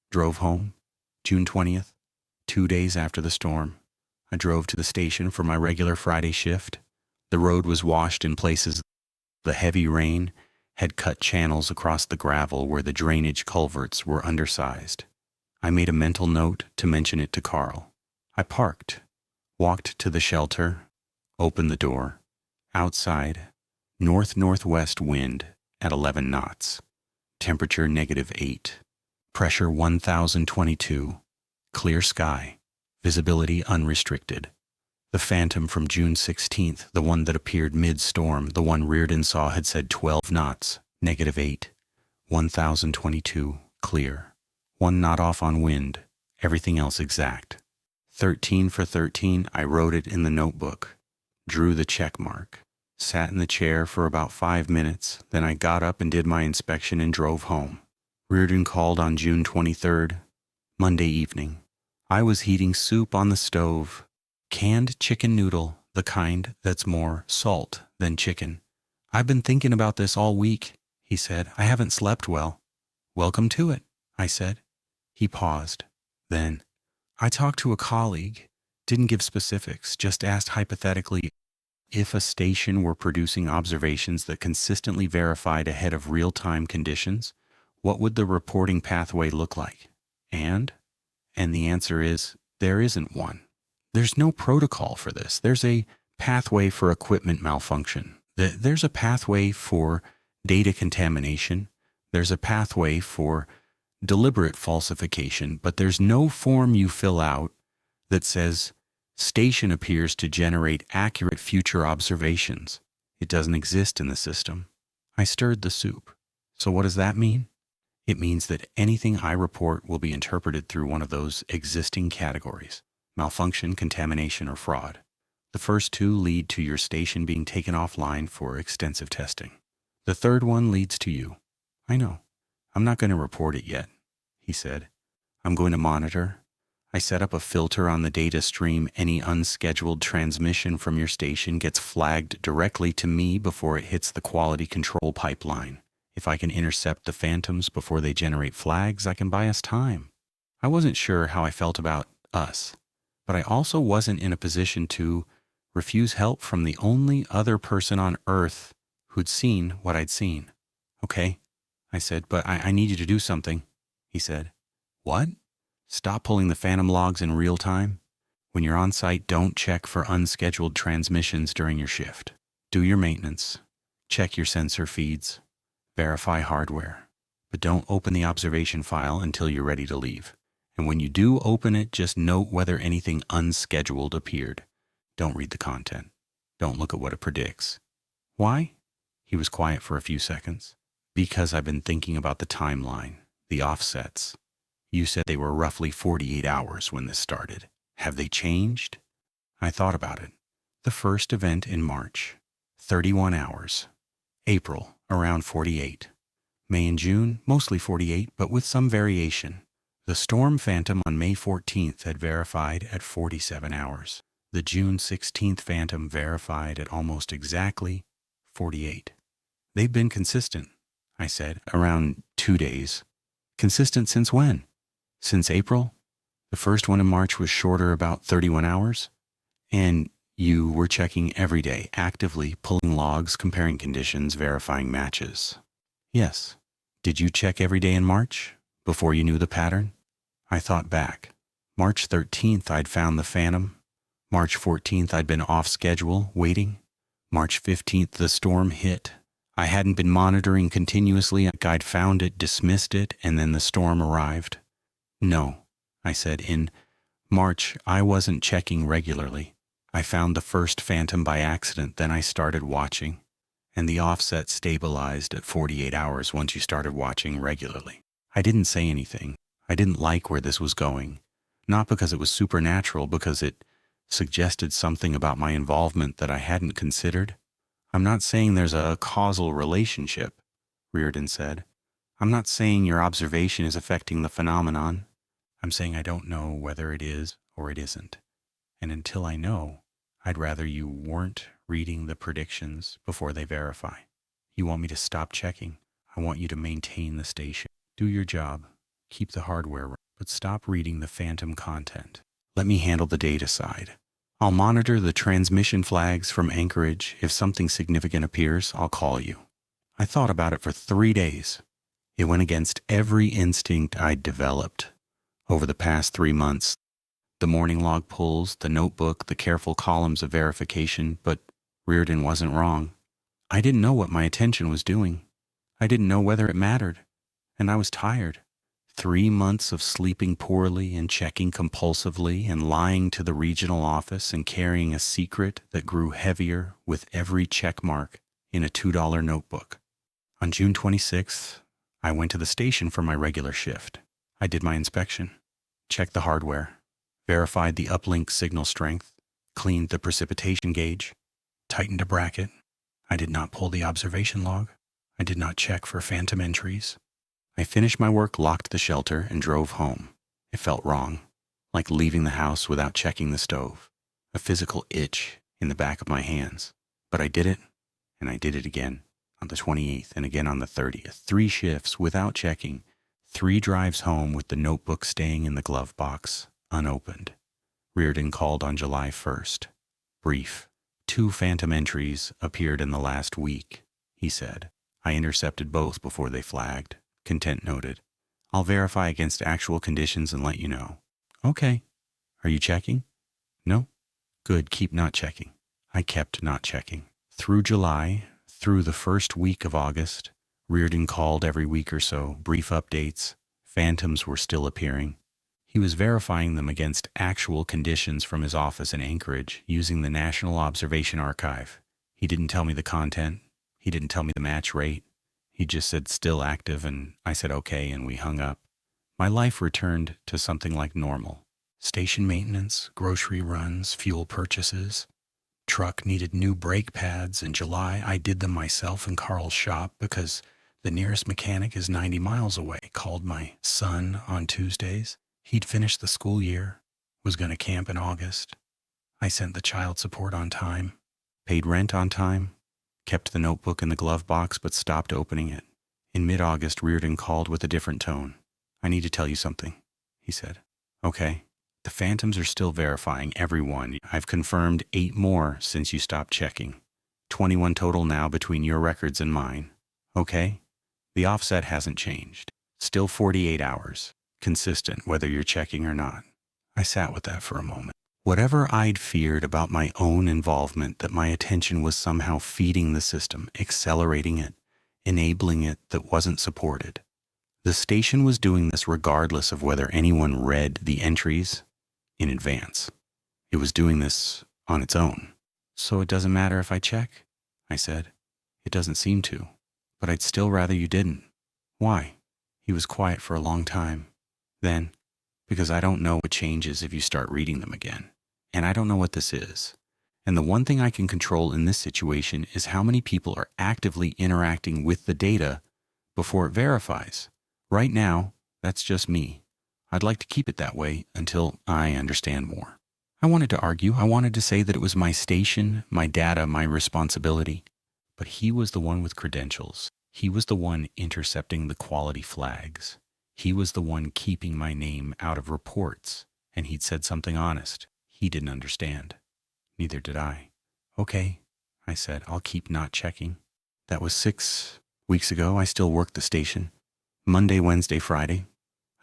drove home. June 20th, 2 days after the storm. I drove to the station for my regular Friday shift. The road was washed in places. The heavy rain had cut channels across the gravel where the drainage culverts were undersized. I made a mental note to mention it to Carl. I parked, walked to the shelter, opened the door. Outside, north-northwest wind at 11 knots. Temperature -8. Pressure 1022. Clear sky. Visibility unrestricted. The phantom from June 16th, the one that appeared mid-storm, the one Reardon saw had said 12 knots, -8, 1022, clear. 1 knot off on wind, everything else exact. 13 for 13, I wrote it in the notebook, drew the check mark, sat in the chair for about 5 minutes, then I got up and did my inspection and drove home. Reardon called on June 23rd, Monday evening. I was heating soup on the stove, canned chicken noodle, the kind that's more salt than chicken. I've been thinking about this all week, he said. I haven't slept well. Welcome to it, I said. He paused. Then, I talked to a colleague, didn't give specifics, just asked hypothetically if a station were producing observations that consistently verified ahead of real-time conditions, what would the reporting pathway look like? And the answer is, there isn't one. There's no protocol for this. There's a pathway for equipment malfunction. There's a pathway for data contamination. There's a pathway for deliberate falsification, but there's no form you fill out that says station appears to generate accurate future observations. It doesn't exist in the system. I stirred the soup. So what does that mean? It means that anything I report will be interpreted through one of those existing categories: malfunction, contamination, or fraud. The first two lead to your station being taken offline for extensive testing. The third one leads to you. I know. I'm not going to report it yet, he said. I'm going to monitor. I set up a filter on the data stream. Any unscheduled transmission from your station gets flagged directly to me before it hits the quality control pipeline. If I can intercept the phantoms before they generate flags, I can buy us time. I wasn't sure how I felt about us, but I also wasn't in a position to refuse help from the only other person on Earth who'd seen what I'd seen. Okay, I said, but I need you to do something, he said. What? Stop pulling the phantom logs in real time. When you're on site, don't check for unscheduled transmissions during your shift. Do your maintenance. Check your sensor feeds. Verify hardware. But don't open the observation file until you're ready to leave. And when you do open it, just note whether anything unscheduled appeared. Don't read the content. Don't look at what it predicts. Why? He was quiet for a few seconds. Because I've been thinking about the timeline, the offsets. You said they were roughly 48 hours when this started. Have they changed? I thought about it. The first event in March, 31 hours. April, around 48. May and June, mostly 48, but with some variation. The storm phantom on May 14th had verified at 47 hours. The June 16th phantom verified at almost exactly 48. They've been consistent, I said, around 2 days. Consistent since when? Since April? The first one in March was shorter, about 31 hours. And you were checking every day, actively pulling logs, comparing conditions, verifying matches. Yes. Did you check every day in March, before you knew the pattern? I thought back. March 13th, I'd found the phantom. March 14th, I'd been off schedule, waiting. March 15th, the storm hit. I hadn't been monitoring continuously. I'd found it, dismissed it, and then the storm arrived. No, I said. In March, I wasn't checking regularly. I found the first phantom by accident, then I started watching, and the offset stabilized at 48 hours once you started watching regularly. I didn't say anything. I didn't like where this was going, not because it was supernatural, because it suggested something about my involvement that I hadn't considered. I'm not saying there's a causal relationship, Reardon said. I'm not saying your observation is affecting the phenomenon. I'm saying I don't know whether it is or it isn't. And until I know, I'd rather you weren't reading the predictions before they verify. You want me to stop checking. I want you to maintain the station. Do your job. Keep the hardware running, but stop reading the phantom content. Let me handle the data side. I'll monitor the transmission flags from Anchorage. If something significant appears, I'll call you. I thought about it for 3 days. It went against every instinct I'd developed over the past 3 months. The morning log pulls, the notebook, the careful columns of verification, but Reardon wasn't wrong. I didn't know what my attention was doing. I didn't know whether it mattered. And I was tired. 3 months of sleeping poorly and checking compulsively and lying to the regional office and carrying a secret that grew heavier with every check mark in a $2 notebook. On June 26th, I went to the station for my regular shift. I did my inspection, checked the hardware, verified the uplink signal strength, cleaned the precipitation gauge, tightened a bracket. I did not pull the observation log. I did not check for phantom entries. I finished my work, locked the shelter, and drove home. It felt wrong, like leaving the house without checking the stove, a physical itch in the back of my hands. But I did it, and I did it again on the 28th and again on the 30th. 3 shifts without checking, 3 drives home with the notebook staying in the glove box, unopened. Reardon called on July 1st. Brief. 2 phantom entries appeared in the last week, he said. I intercepted both before they flagged. Content noted. I'll verify against actual conditions and let you know. Okay. Are you checking? No? Good, keep not checking. I kept not checking. Through July, through the first week of August, Reardon called every week or so, brief updates. Phantoms were still appearing. He was verifying them against actual conditions from his office in Anchorage using the National Observation Archive. He didn't tell me the content. He didn't tell me the match rate. He just said still active, and I said okay, and we hung up. My life returned to something like normal. Station maintenance, grocery runs, fuel purchases. Truck needed new brake pads. In July, I did them myself in Carl's shop because the nearest mechanic is 90 miles away. Called my son on Tuesdays. He'd finished the school year, was going to camp in August. I sent the child support on time, paid rent on time, kept the notebook in the glove box but stopped opening it. In mid-August, Reardon called with a different tone. I need to tell you something, he said. Okay. The phantoms are still verifying everyone. I've confirmed 8 more since you stopped checking. 21 total now between your records and mine. Okay? The offset hasn't changed. Still 48 hours. Consistent whether you're checking or not. I sat with that for a moment. Whatever I'd feared about my own involvement, that my attention was somehow feeding the system, accelerating it, enabling it, that wasn't supported. The station was doing this regardless of whether anyone read the entries in advance. It was doing this on its own. So it doesn't matter if I check? I said. It doesn't seem to, but I'd still rather you didn't. Why? He was quiet for a long time. Then, because I don't know what changes if you start reading them again. And I don't know what this is. And the one thing I can control in this situation is how many people are actively interacting with the data before it verifies. Right now, that's just me. I'd like to keep it that way until I understand more. I wanted to argue. I wanted to say that it was my station, my data, my responsibility. But he was the one with credentials. He was the one intercepting the quality flags. He was the one keeping my name out of reports. And he'd said something honest. He didn't understand. Neither did I. Okay, I said, I'll keep not checking. That was 6 weeks ago. I still work the station. Monday, Wednesday, Friday.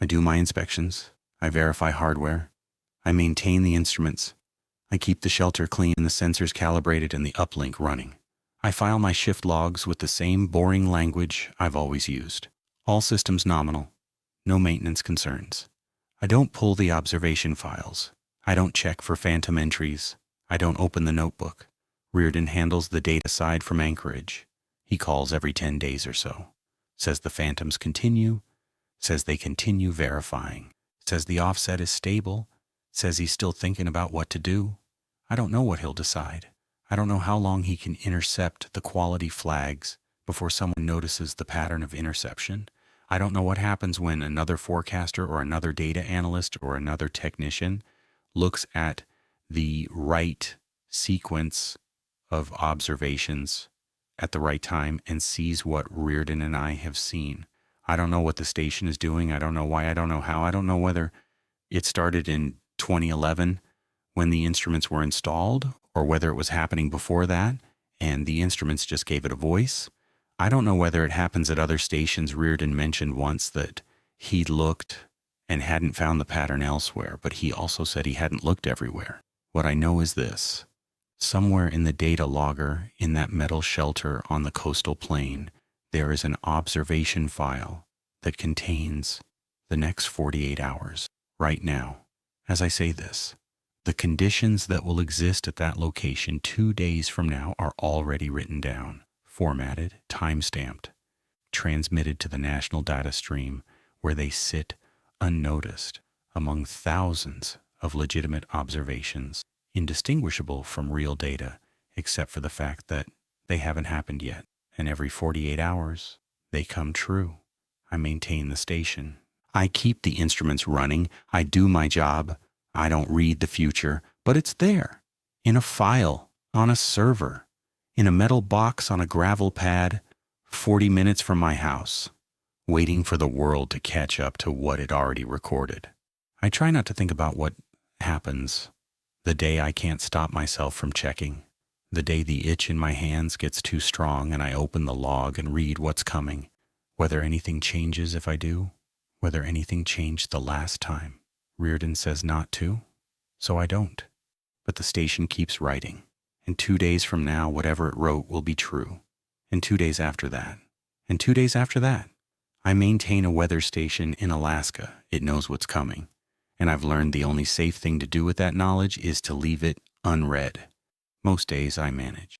I do my inspections. I verify hardware. I maintain the instruments. I keep the shelter clean, the sensors calibrated, and the uplink running. I file my shift logs with the same boring language I've always used. All systems nominal. No maintenance concerns. I don't pull the observation files. I don't check for phantom entries. I don't open the notebook. Reardon handles the data side from Anchorage. He calls every 10 days or so. Says the phantoms continue. Says they continue verifying. Says the offset is stable. Says he's still thinking about what to do. I don't know what he'll decide. I don't know how long he can intercept the quality flags before someone notices the pattern of interception. I don't know what happens when another forecaster or another data analyst or another technician looks at the right sequence of observations at the right time and sees what Reardon and I have seen. I don't know what the station is doing. I don't know why. I don't know how. I don't know whether it started in 2011 when the instruments were installed or whether it was happening before that and the instruments just gave it a voice. I don't know whether it happens at other stations. Reardon mentioned once that he'd looked and hadn't found the pattern elsewhere, but he also said he hadn't looked everywhere. What I know is this. Somewhere in the data logger, in that metal shelter on the coastal plain, there is an observation file that contains the next 48 hours, right now. As I say this, the conditions that will exist at that location 2 days from now are already written down, formatted, time-stamped, transmitted to the national data stream where they sit unnoticed among thousands of legitimate observations, indistinguishable from real data, except for the fact that they haven't happened yet. And every 48 hours, they come true. I maintain the station. I keep the instruments running. I do my job. I don't read the future, but it's there, in a file, on a server, in a metal box on a gravel pad, 40 minutes from my house, waiting for the world to catch up to what it already recorded. I try not to think about what happens the day I can't stop myself from checking, the day the itch in my hands gets too strong and I open the log and read what's coming, whether anything changes if I do, whether anything changed the last time. Reardon says not to, so I don't. But the station keeps writing. And 2 days from now, whatever it wrote will be true. And 2 days after that. And 2 days after that. I maintain a weather station in Alaska. It knows what's coming. And I've learned the only safe thing to do with that knowledge is to leave it unread. Most days I manage.